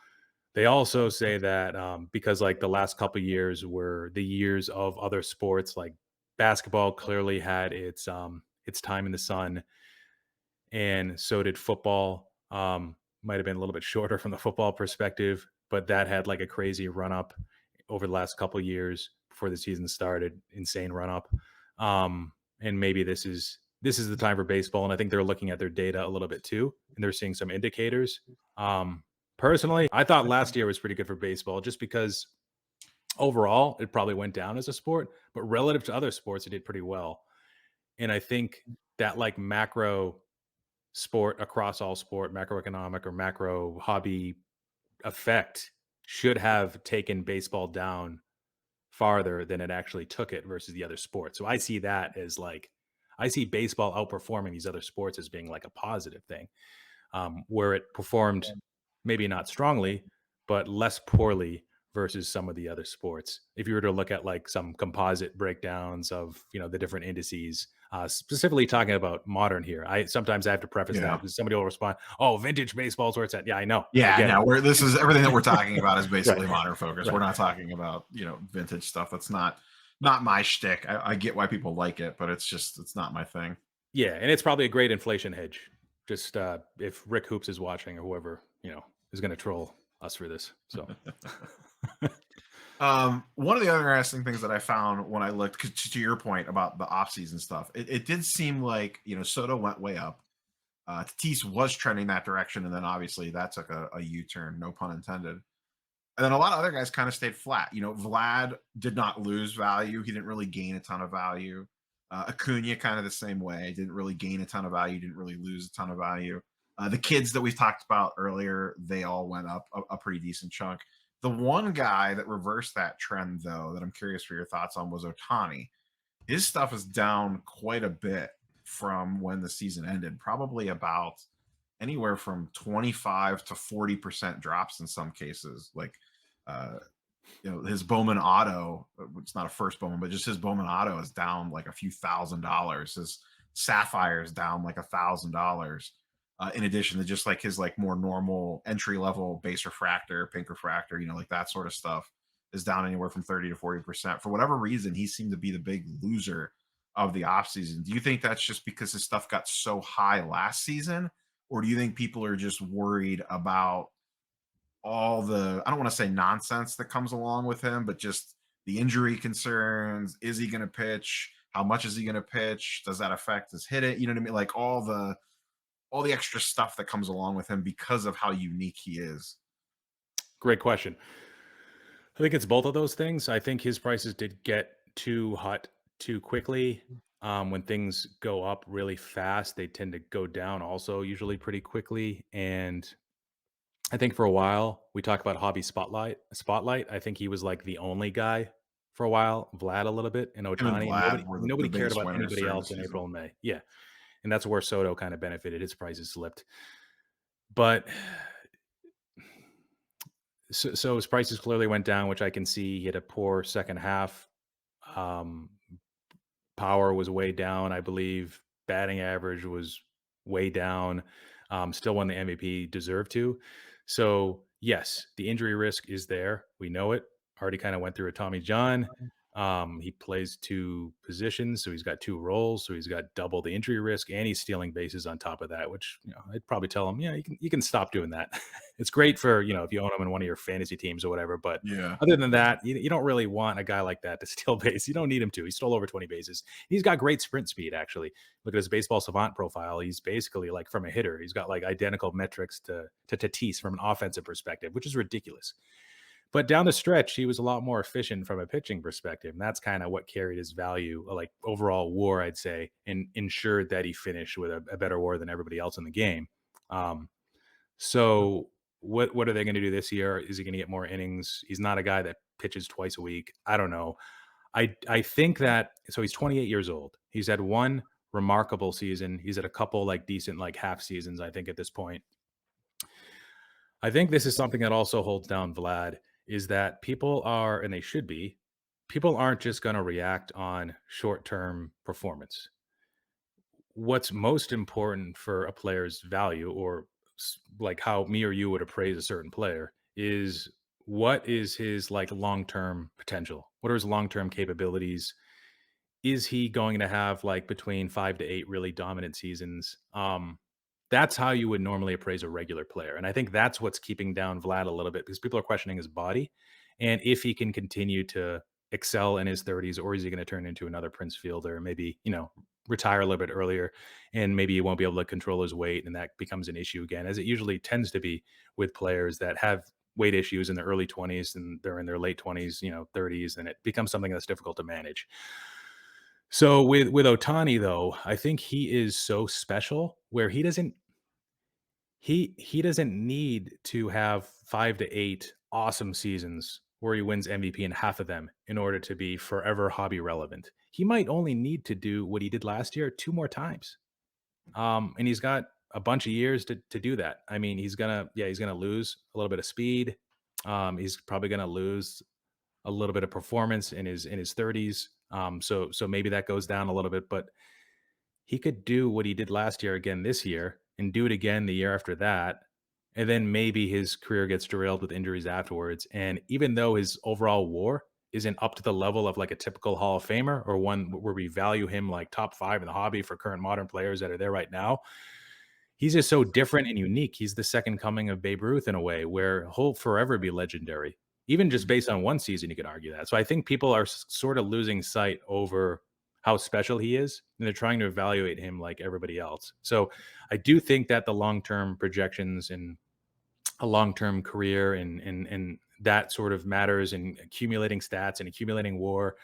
They also say that, because like the last couple years were the years of other sports, like basketball clearly had its time in the sun, and so did football. Might have been a little bit shorter from the football perspective, but that had like a crazy run up over the last couple years before the season started. Insane run up. And maybe this is the time for baseball, and I think they're looking at their data a little bit too, and they're seeing some indicators. Personally, I thought last year was pretty good for baseball, just because overall it probably went down as a sport, but relative to other sports, it did pretty well. And I think that like macro sport across all sport, macroeconomic or macro hobby effect should have taken baseball down farther than it actually took it versus the other sports. So I see that as like, I see baseball outperforming these other sports as being like a positive thing, where it performed maybe not strongly, but less poorly versus some of the other sports. If you were to look at like some composite breakdowns of, the different indices, specifically talking about modern here, I sometimes I have to preface that Yeah. because somebody will respond, "Oh, vintage baseball is where it's at." Yeah, I know, I Yeah, get it. no, this is everything that we're talking about is Right, basically modern focus. We're right. not talking about, vintage stuff. That's not my shtick. I get why people like it, but it's not my thing. Yeah, and it's probably a great inflation hedge. Just if Rick Hoops is watching or whoever, is going to troll us for this. So, One of the other interesting things that I found when I looked, 'cause to your point about the offseason stuff, it did seem like, Soto went way up. Tatis was trending that direction, and then obviously that took a U-turn, no pun intended. And then a lot of other guys kind of stayed flat. Vlad did not lose value. He didn't really gain a ton of value. Acuna kind of the same way. Didn't really gain a ton of value. Didn't really lose a ton of value. The kids that we talked about earlier, they all went up a pretty decent chunk. The one guy that reversed that trend, though, that I'm curious for your thoughts on was Ohtani. His stuff is down quite a bit from when the season ended, probably about anywhere from 25 to 40% drops in some cases. Like, uh, his Bowman auto, it's not a first Bowman, but just his Bowman auto is down like a few $1,000s. His Sapphire is down like $1,000. In addition to just like his like more normal entry level base refractor, pink refractor, like that sort of stuff is down anywhere from 30 to 40%. For whatever reason, he seemed to be the big loser of the offseason. Do you think that's just because his stuff got so high last season? Or do you think people are just worried about all the, I don't want to say nonsense that comes along with him, but just the injury concerns? Is he going to pitch? How much is he going to pitch? Does that affect his hit it? You know what I mean? Like all the extra stuff that comes along with him because of how unique he is. great question. I think it's both of those things. I think his prices did get too hot too quickly. When things go up really fast, they tend to go down also usually pretty quickly. And I think for a while we talk about hobby spotlight. I think he was like the only guy for a while. Vlad a little bit and Him and Ohtani. Vlad were the Nobody cared biggest about winners anybody during the else in season. April and May. Yeah, and that's where Soto kind of benefited. His prices slipped, but so his prices clearly went down, which I can see. He had a poor second half. Um, Power was way down, I believe. Batting average was way down. Still won the MVP, deserved to. So yes, the injury risk is there. We know it. Already kind of went through a Tommy John. He plays two positions, so he's got two roles. So he's got double the injury risk, and he's stealing bases on top of that. Which I'd probably tell him, yeah, you can stop doing that. It's great for if you own him in one of your fantasy teams or whatever. But Yeah. other than that, you don't really want a guy like that to steal base. You don't need him to. He stole over 20 bases. He's got great sprint speed, actually. Look at his baseball savant profile. He's basically like from a hitter. He's got like identical metrics to Tatis from an offensive perspective, which is ridiculous. But down the stretch, he was a lot more efficient from a pitching perspective. And that's kind of what carried his value, like overall WAR, I'd say, and ensured that he finished with a better WAR than everybody else in the game. So what are they going to do this year? Is he going to get more innings? He's not a guy that pitches twice a week. I don't know. I think that so he's 28 years old. He's had one remarkable season. He's had a couple like decent like half seasons, I think, at this point. I think this is something that also holds down Vlad is that people are, and they should be, people aren't just going to react on short-term performance. What's most important for a player's value or like how me or you would appraise a certain player is what is his like long-term potential? What are his long-term capabilities? Is he going to have like between 5 to 8 really dominant seasons? That's how you would normally appraise a regular player, and I think that's what's keeping down Vlad a little bit because people are questioning his body and if he can continue to excel in his 30s, or is he going to turn into another Prince Fielder, maybe retire a little bit earlier, and maybe he won't be able to control his weight, and that becomes an issue again, as it usually tends to be with players that have weight issues in their early 20s and they're in their late 20s, 30s, and it becomes something that's difficult to manage. So with Otani though, I think he is so special where he doesn't need to have 5 to 8 awesome seasons where he wins MVP in half of them in order to be forever hobby relevant. He might only need to do what he did last year 2 more times. And he's got a bunch of years to do that. I mean, he's gonna lose a little bit of speed. He's probably gonna lose a little bit of performance in his 30s. So maybe that goes down a little bit, but he could do what he did last year again this year and do it again the year after that. And then maybe his career gets derailed with injuries afterwards. And even though his overall war isn't up to the level of like a typical Hall of Famer or one where we value him like top 5 in the hobby for current modern players that are there right now, he's just so different and unique. He's the second coming of Babe Ruth in a way where he'll forever be legendary. Even just based on one season, you could argue that. So I think people are sort of losing sight over how special he is, and they're trying to evaluate him like everybody else. So I do think that the long-term projections and a long-term career and that sort of matters, and accumulating stats and accumulating war.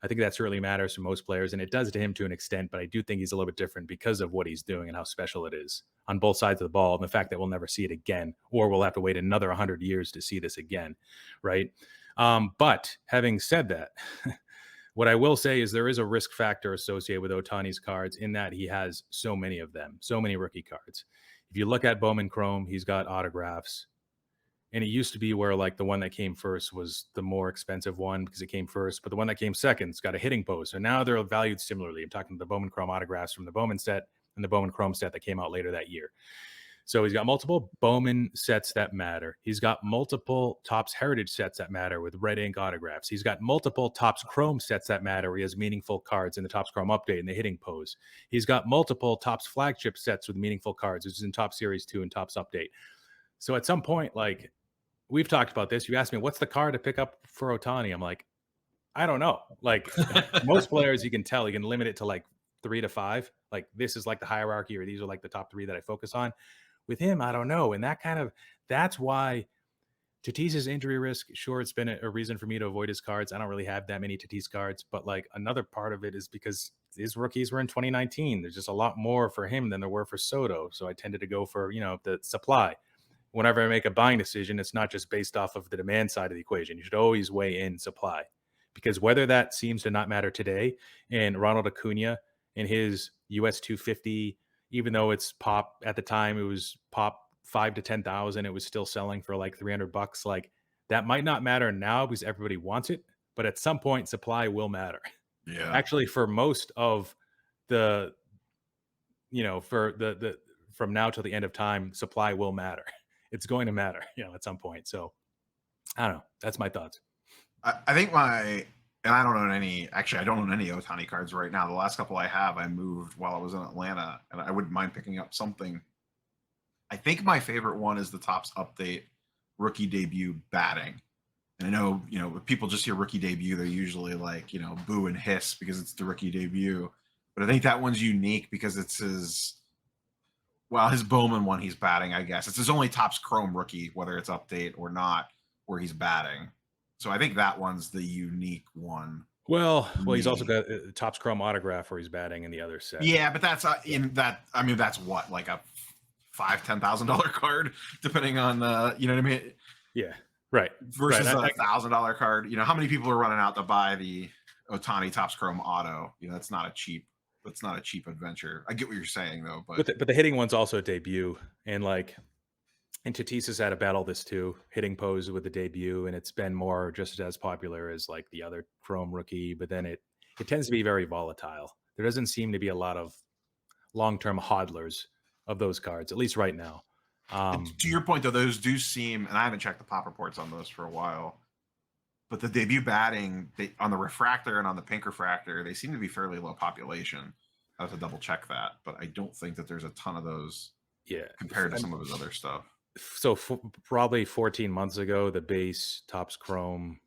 I think that certainly matters to most players, and it does to him to an extent, but I do think he's a little bit different because of what he's doing and how special it is on both sides of the ball, and the fact that we'll never see it again, or we'll have to wait another 100 years to see this again, right? But having said that, what I will say is there is a risk factor associated with Otani's cards in that he has so many of them, so many rookie cards. If you look at Bowman Chrome, he's got autographs. And it used to be where like the one that came first was the more expensive one because it came first, but the one that came second's got a hitting pose. So now they're valued similarly. I'm talking the Bowman Chrome autographs from the Bowman set and the Bowman Chrome set that came out later that year. So he's got multiple Bowman sets that matter. He's got multiple Topps Heritage sets that matter with red ink autographs. He's got multiple Topps Chrome sets that matter where he has meaningful cards in the Topps Chrome update and the hitting pose. He's got multiple Topps flagship sets with meaningful cards, which is in Topps Series 2 and Topps Update. So at some point, like, we've talked about this. You asked me, what's the card to pick up for Ohtani? I'm like, I don't know. Like most players, you can tell, you can limit it to like 3 to 5. Like this is like the hierarchy, or these are like the top 3 that I focus on. With him, I don't know. And that's why Tatis's injury risk, sure, it's been a reason for me to avoid his cards. I don't really have that many Tatis cards, but like another part of it is because his rookies were in 2019. There's just a lot more for him than there were for Soto. So I tended to go for, the supply. Whenever I make a buying decision, it's not just based off of the demand side of the equation. You should always weigh in supply, because whether that seems to not matter today, and Ronald Acuna in his US 250, even though it's pop at the time, it was pop 5 to 10,000, it was still selling for like $300. Like that might not matter now because everybody wants it, but at some point supply will matter. Yeah. Actually, for most of the, for the from now till the end of time, supply will matter. It's going to matter, at some point. So I don't know. That's my thoughts. I think and I don't own any, actually, I don't own any Ohtani cards right now. The last couple I have, I moved while I was in Atlanta, and I wouldn't mind picking up something. I think my favorite one is the Topps Update rookie debut batting. And I know, when people just hear rookie debut, they're usually like, boo and hiss because it's the rookie debut. But I think that one's unique because it's his Bowman one he's batting, I guess. It's his only Topps Chrome rookie, whether it's update or not, where he's batting. So I think that one's the unique one. Well, he's also got Topps Chrome autograph where he's batting in the other set. Yeah, but that's that's what, like a $5,000-$10,000 card, depending on you know what I mean? Yeah, right. Versus a $1,000 card. How many people are running out to buy the Ohtani Topps Chrome auto? That's not a cheap adventure. I get what you're saying though, but the hitting one's also a debut, and Tatis has had a battle this too, hitting pose with the debut, and it's been more just as popular as like the other Chrome rookie, but then it tends to be very volatile. There doesn't seem to be a lot of long-term hodlers of those cards, at least right now. To your point though, those do seem, and I haven't checked the pop reports on those for a while, but the debut batting on the refractor and on the pink refractor, they seem to be fairly low population. I have to double check that, but I don't think that there's a ton of those Yeah. compared to some of his other stuff. So probably 14 months ago, the base Topps Chrome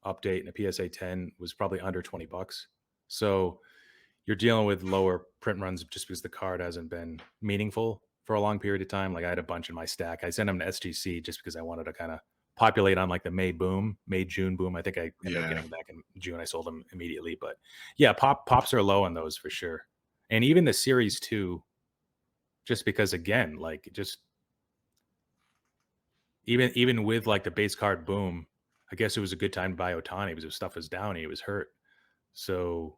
update and a PSA 10 was probably under $20. So you're dealing with lower print runs just because the card hasn't been meaningful for a long period of time. Like I had a bunch in my stack. I sent them to SGC just because I wanted to kind of populate on like the May June boom. I think I ended up Yeah. getting them back in June. I sold them immediately, but yeah, pops are low on those for sure. And even the series 2, just because again, like just even with like the base card boom, I guess it was a good time to buy Ohtani because his stuff was down. He was hurt. So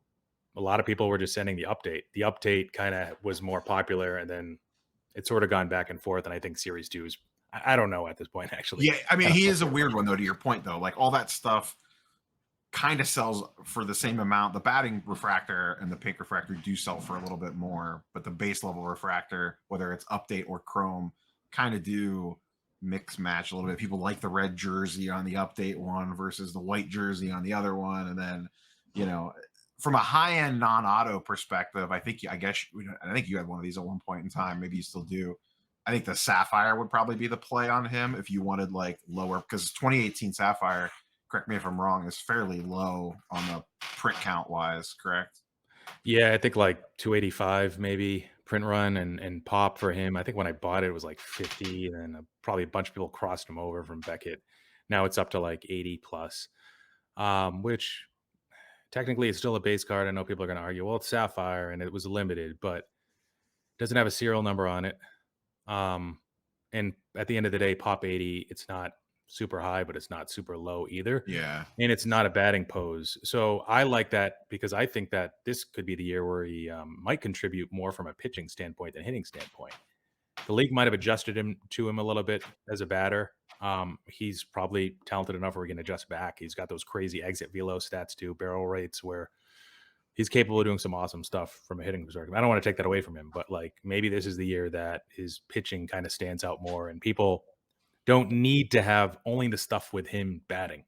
a lot of people were just sending the update. The update kind of was more popular, and then it's sort of gone back and forth. And I think Series 2 is, I don't know at this point, actually. Yeah, I I mean, don't he know is a very weird much. one though. To your point though, like all that stuff kind of sells for the same amount. The batting refractor and the pink refractor do sell for a little bit more, but the base level refractor, whether it's update or chrome, kind of do mix match a little bit. People like the red jersey on the update one versus the white jersey on the other one, and then you know. From a high-end non-auto perspective, I think you had one of these at one point in time. Maybe you still do. I think the Sapphire would probably be the play on him if you wanted like lower, because 2018 Sapphire, correct me if I'm wrong, is fairly low on the print count wise, correct? Yeah, I think like 285 maybe print run and pop for him. I think when I bought it, it was like 50, and then probably a bunch of people crossed him over from Beckett. Now it's up to like 80 plus, which technically is still a base card. I know people are going to argue, well, it's Sapphire and it was limited, but doesn't have a serial number on it. Um, and at the end of the day, Pop 80, it's not super high, but it's not super low either. Yeah. And it's not a batting pose. So I like that because I think that this could be the year where he might contribute more from a pitching standpoint than hitting standpoint. The league might have adjusted him to him a little bit as a batter. He's probably talented enough where he can adjust back. He's got those crazy exit velo stats too, barrel rates where he's capable of doing some awesome stuff from a hitting perspective. I don't want to take that away from him, but like maybe this is the year that his pitching kind of stands out more and people don't need to have only the stuff with him batting.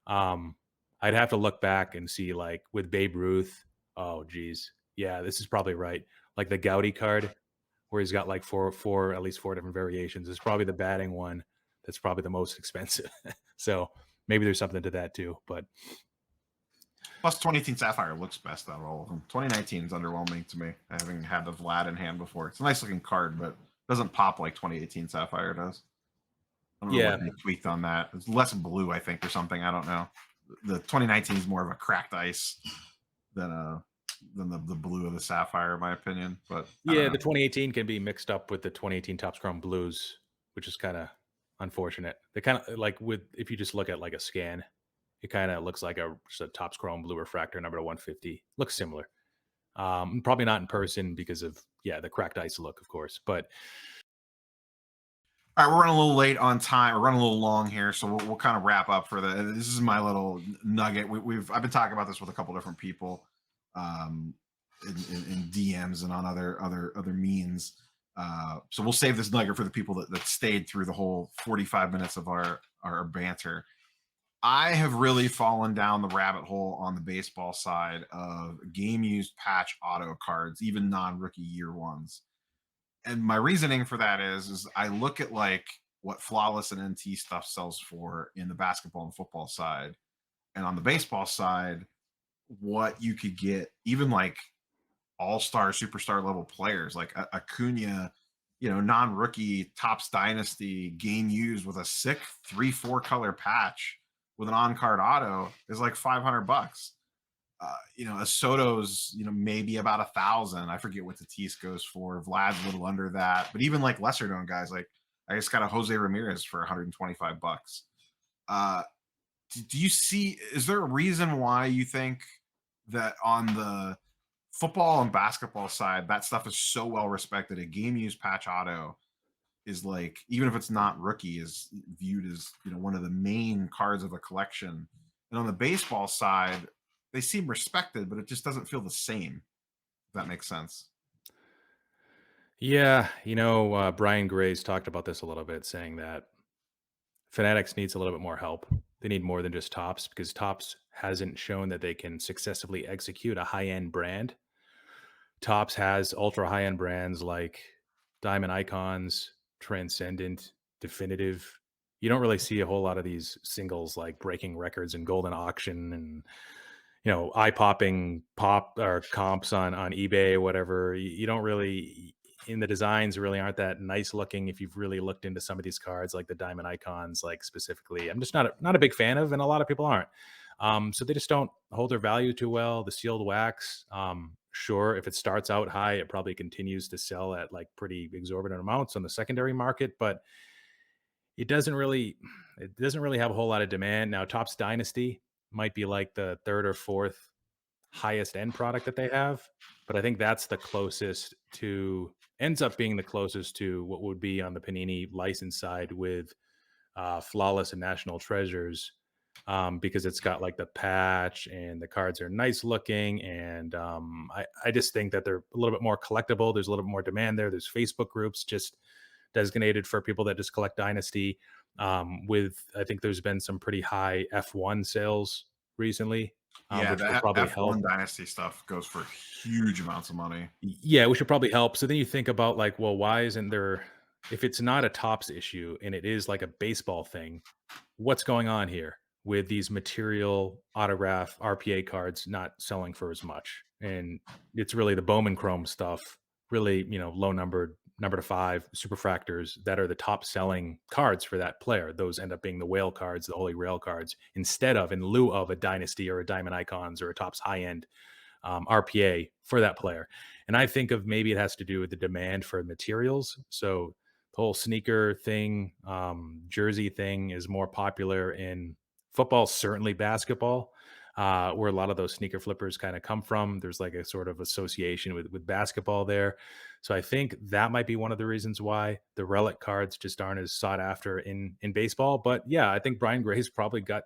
Um, I'd have to look back and see like with Babe Ruth. Oh, geez, yeah, this is probably right. Like the Gaudy card, where he's got like at least four different variations. Is probably the batting one that's probably the most expensive. So maybe there's something to that too. But Plus 2018 Sapphire looks best out of all of them. 2019 is underwhelming to me. Having had the Vlad in hand before. It's a nice looking card, but doesn't pop like 2018 Sapphire does. I don't know yeah, what they tweaked on that. It's less blue, I think, or something. I don't know. The 2019 is more of a cracked ice than the blue of the Sapphire, in my opinion. But I don't yeah, know. the 2018 can be mixed up with the 2018 Topps Chrome Blues, which is kind of unfortunate. They kind of like with if you just look at like a scan, it kind of looks like just a Topps Chrome Blue refractor number to 150. Looks similar. Probably not in person because of the cracked ice look, of course. But All right, we're running a little late on time. We're running a little long here, so we'll kind of wrap up for the. This is my little nugget. I've been talking about this with a couple different people, um, in DMs and on other means. So we'll save this nugget for the people that stayed through the whole 45 minutes of our banter. I have really fallen down the rabbit hole on the baseball side of game used patch auto cards, even non rookie year ones. And my reasoning for that is I look at like what flawless and NT stuff sells for in the basketball and football side, and on the baseball side, what you could get even like all-star, superstar level players like Acuna, non-rookie Topps Dynasty game used with a sick 3-4 color patch with an on-card auto is like $500. A Soto's, maybe about 1,000. I forget what Tatis goes for. Vlad's a little under that, but even like lesser known guys, like I just got a Jose Ramirez for $125. Uh, do you see? Is there a reason why you think that on the football and basketball side, that stuff is so well respected? A game used patch auto is like, even if it's not rookie, is viewed as one of the main cards of a collection. And on the baseball side, they seem respected, but it just doesn't feel the same. If that makes sense. yeah, Brian Gray's talked about this a little bit, saying that Fanatics needs a little bit more help. They need more than just Tops because Tops hasn't shown that they can successfully execute a high end brand. Tops has ultra high end brands like diamond icons, transcendent, definitive. You don't really see a whole lot of these singles like breaking records and golden auction and eye popping pop or comps on eBay or whatever. You don't really in the designs really aren't that nice looking if you've really looked into some of these cards like the diamond icons like specifically. I'm just not a big fan of, and a lot of people aren't. So they just don't hold their value too well. The sealed wax, sure, if it starts out high, it probably continues to sell at like pretty exorbitant amounts on the secondary market, but it doesn't really have a whole lot of demand. Now, Topps Dynasty might be like the third or fourth highest end product that they have, but I think that's the closest to ends up being the closest to what would be on the Panini license side with Flawless and National Treasures, because it's got like the patch and the cards are nice looking. And I just think that they're a little bit more collectible. There's a little bit more demand there. There's Facebook groups just designated for people that just collect Dynasty. I think there's been some pretty high F1 sales recently, Yeah, which will the probably help. F1 Dynasty stuff goes for huge amounts of money. Yeah, which should probably help. So then you think about like, well, why isn't there, if it's not a tops issue and it is like a baseball thing, what's going on here with these material autograph RPA cards not selling for as much? And it's really the Bowman Chrome stuff, really, low numbered, number to five superfractors that are the top selling cards for that player. Those end up being the whale cards, the holy grail cards, instead of in lieu of a dynasty or a diamond icons or a tops high end RPA for that player. And I think of maybe it has to do with the demand for materials. So the whole sneaker thing, jersey thing is more popular in football, certainly basketball, where a lot of those sneaker flippers kind of come from. There's like a sort of association with basketball there. So I think that might be one of the reasons why the relic cards just aren't as sought after in baseball. But yeah, I think Brian Gray's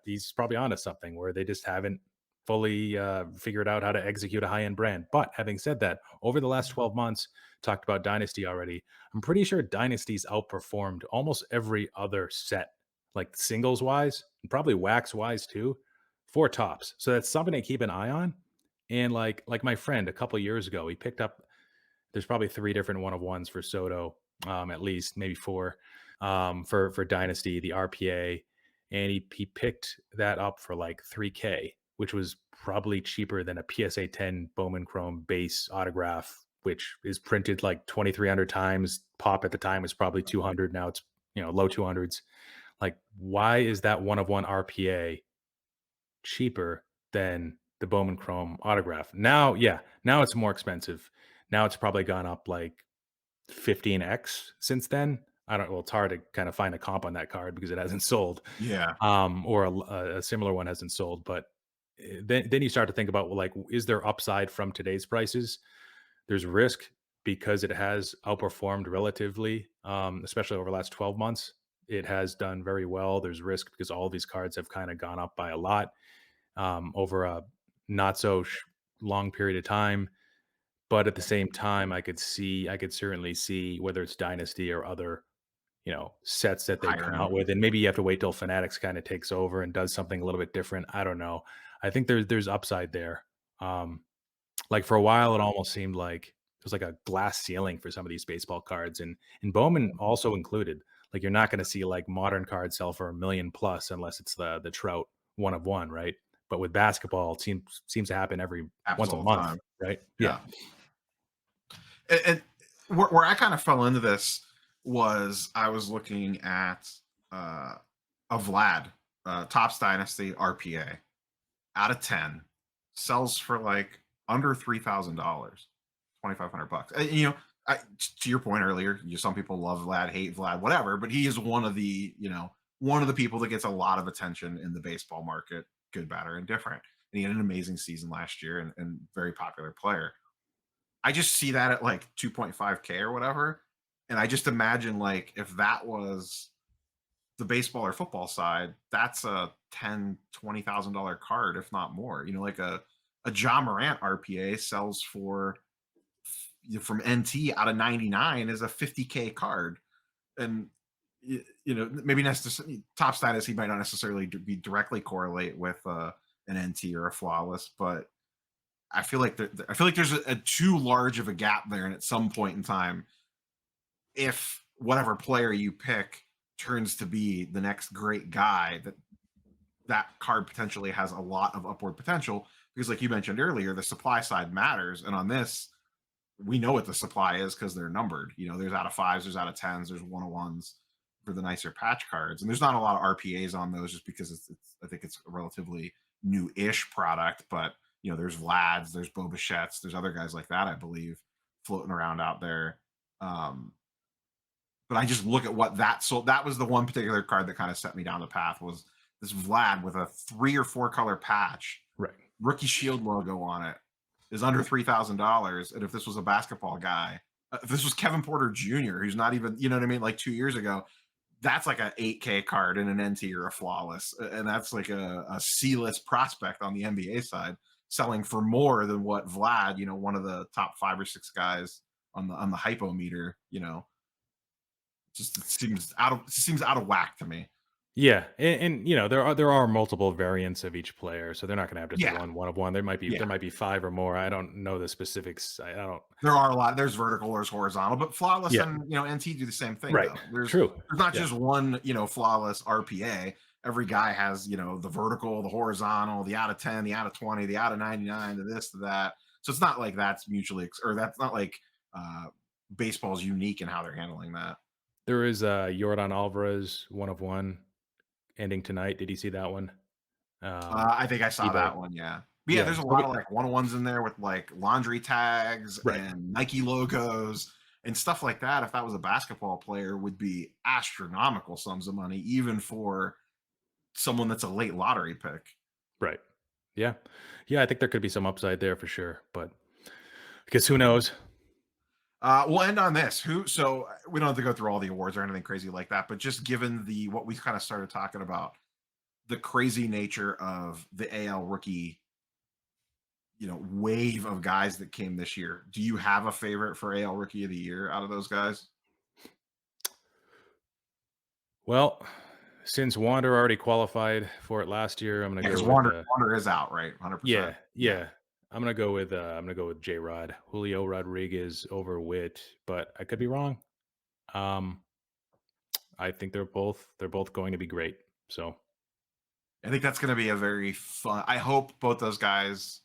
he's probably onto something where they just haven't fully figured out how to execute a high-end brand. But having said that, over the last 12 months, talked about Dynasty already, I'm pretty sure Dynasty's outperformed almost every other set, like singles wise, and probably wax wise too, for tops. So that's something to keep an eye on. And like my friend a couple years ago, he picked up, there's probably three different one of ones for Soto, at least maybe four, for Dynasty, the RPA, and he picked that up for like 3K, which was probably cheaper than a PSA 10 Bowman Chrome base autograph, which is printed like 2,300 times. Pop at the time was probably 200. Now it's low 200s. Like, why is that one of one RPA cheaper than the Bowman Chrome autograph? Now, yeah, now it's more expensive. Now it's probably gone up like 15x since then. I don't. Well, it's hard to kind of find a comp on that card because it hasn't sold, Yeah. or a similar one hasn't sold. But then you start to think about, well, like, is there upside from today's prices? There's risk because it has outperformed relatively, especially over the last 12 months. It has done very well. There's risk because all these cards have kind of gone up by a lot over a not so long period of time. But at the same time, I could certainly see whether it's Dynasty or other, sets that they Higher come end. out with, and maybe you have to wait till Fanatics kind of takes over and does something a little bit different. I don't know. I think there's upside there. Like for a while, it almost seemed like it was like a glass ceiling for some of these baseball cards, and Bowman also included. Like you're not going to see like modern cards sell for 1 million plus unless it's the Trout one of one, right? But with basketball, it seems to happen every Happens once a all the month, time. right? Yeah. Yeah. And where I kind of fell into this was I was looking at a Vlad, Topps Dynasty RPA out of 10 sells for like under $3,000, 2,500 bucks. To your point earlier, some people love Vlad, hate Vlad, whatever, but he is one of the, one of the people that gets a lot of attention in the baseball market, good, bad, or indifferent. And he had an amazing season last year and very popular player. I just see that at like 2.5K or whatever. And I just imagine like if that was the baseball or football side, that's a $10,000-$20,000 card, if not more. Like a John Morant RPA sells for from NT out of 99 is a 50K card. And maybe necessarily top status he might not necessarily be directly correlate with an NT or a flawless, but I feel like there's a too large of a gap there, and at some point in time, if whatever player you pick turns to be the next great guy, that card potentially has a lot of upward potential because, like you mentioned earlier, the supply side matters. And on this, we know what the supply is because they're numbered. There's out of fives, there's out of tens, there's 101s for the nicer patch cards, and there's not a lot of RPAs on those just because it's I think it's a relatively new-ish product. But there's Vlads, there's Bobichetts, there's other guys like that I believe floating around out there. But I just look at what that sold. That was the one particular card that kind of set me down the path was this Vlad with a 3 or 4 color patch, Right. rookie shield logo on it, is under $3,000. And if this was a basketball guy, if this was Kevin Porter Jr., who's not even, you know what I mean, like 2 years ago, that's like a 8K card in an NT or a flawless, and that's like a C-list prospect on the NBA side, selling for more than what Vlad, one of the top 5 or 6 guys on the hypo meter. Just it seems out of whack to me. Yeah, and there are multiple variants of each player, so they're not going to have just Yeah, one of one. yeah. There might be 5 or more. I don't know the specifics. I don't. There are a lot. There's vertical, there's horizontal, but flawless Yeah, and NT do the same thing right. though. There's True. there's not Yeah, just one flawless RPA. Every guy has the vertical, the horizontal, the out of 10, the out of 20, the out of 99, the this, to that. So it's not like that's or that's not like baseball's unique in how they're handling that. there is Jordan Alvarez 1 of 1 ending tonight. Did you see that one? I think I saw eBay. that one, yeah. But yeah, Yeah. there's a lot of like one-on-ones in there with like laundry tags Right. and Nike logos and stuff like that. If that was a basketball player, would be astronomical sums of money, even for someone that's a late lottery pick. Right. Yeah. Yeah. I think there could be some upside there for sure, but I guess who knows? We'll end on this. So we don't have to go through all the awards or anything crazy like that, but just given what we kind of started talking about, the crazy nature of the AL rookie wave of guys that came this year. Do you have a favorite for AL Rookie of the Year out of those guys? Well, since Wander already qualified for it last year, I'm going Yeah, to because go with Wander is out, right? 100%. yeah, Yeah. yeah. I'm gonna go with J Rod, Julio Rodriguez over Witt, but I could be wrong. Um, I think they're both going to be great. So I think that's going to be a very fun. I hope both those guys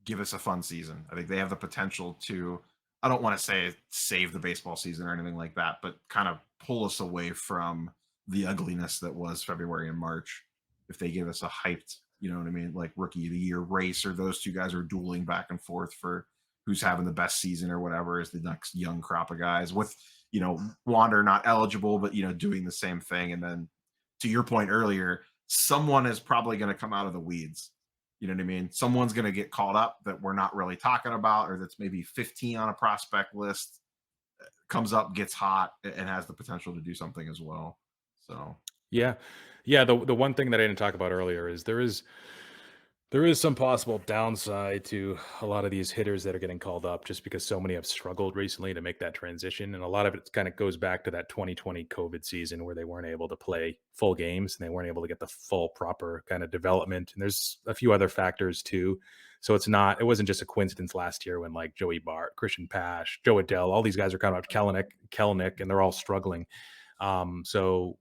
give us a fun season. I think they have the potential to, I don't want to say save the baseball season or anything like that, but kind of pull us away from the ugliness that was February and March. If they give us a hyped, you know what I mean, like rookie of the year race, or those two guys are dueling back and forth for who's having the best season or whatever is the next young crop of guys with, Wander not eligible, but, doing the same thing. And then to your point earlier, someone is probably going to come out of the weeds. You know what I mean? Someone's going to get called up that we're not really talking about, or that's maybe 15 on a prospect list, comes up, gets hot, and has the potential to do something as well. So, yeah, yeah. The one thing that I didn't talk about earlier is there is some possible downside to a lot of these hitters that are getting called up just because so many have struggled recently to make that transition. And a lot of it kind of goes back to that 2020 COVID season where they weren't able to play full games and they weren't able to get the full proper kind of development. And there's a few other factors too. So it wasn't just a coincidence last year when like Joey Bart, Christian Pash, Joe Adell, all these guys are kind of Kelnick, and they're all struggling. So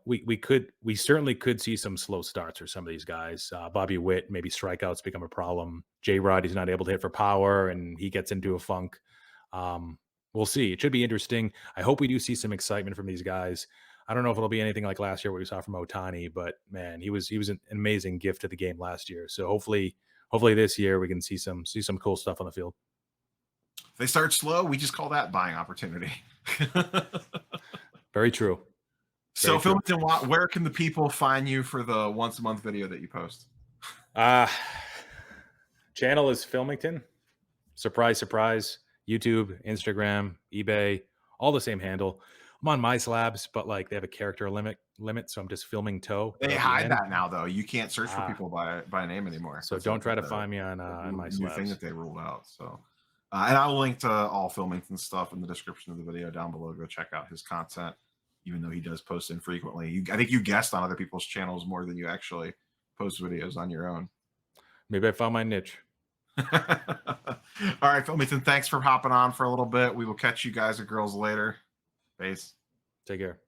we certainly could see some slow starts for some of these guys. Bobby Witt, maybe strikeouts become a problem. J Rod, he's not able to hit for power and he gets into a funk. We'll see. It should be interesting. I hope we do see some excitement from these guys. I don't know if it'll be anything like last year what we saw from Ohtani, but man, he was an amazing gift to the game last year. So hopefully this year we can see some cool stuff on the field. if they start slow, we just call that buying opportunity. Very true. So, Philmington, where can the people find you for the once a month video that you post? Channel is Philmington. Surprise, surprise. YouTube, Instagram, eBay, all the same handle. I'm on MySlabs, but like they have a character limit, so I'm just filming toe. They hide that now, though. You can't search for people by name anymore. So don't try to find me on MySlabs. New thing that they ruled out. So, and I'll link to all Philmington stuff in the description of the video down below. Go check out his content, even though he does post infrequently. I think you guest on other people's channels more than you actually post videos on your own. Maybe I found my niche. All right, Philmington, thanks for hopping on for a little bit. We will catch you guys or girls later. Peace. Take care.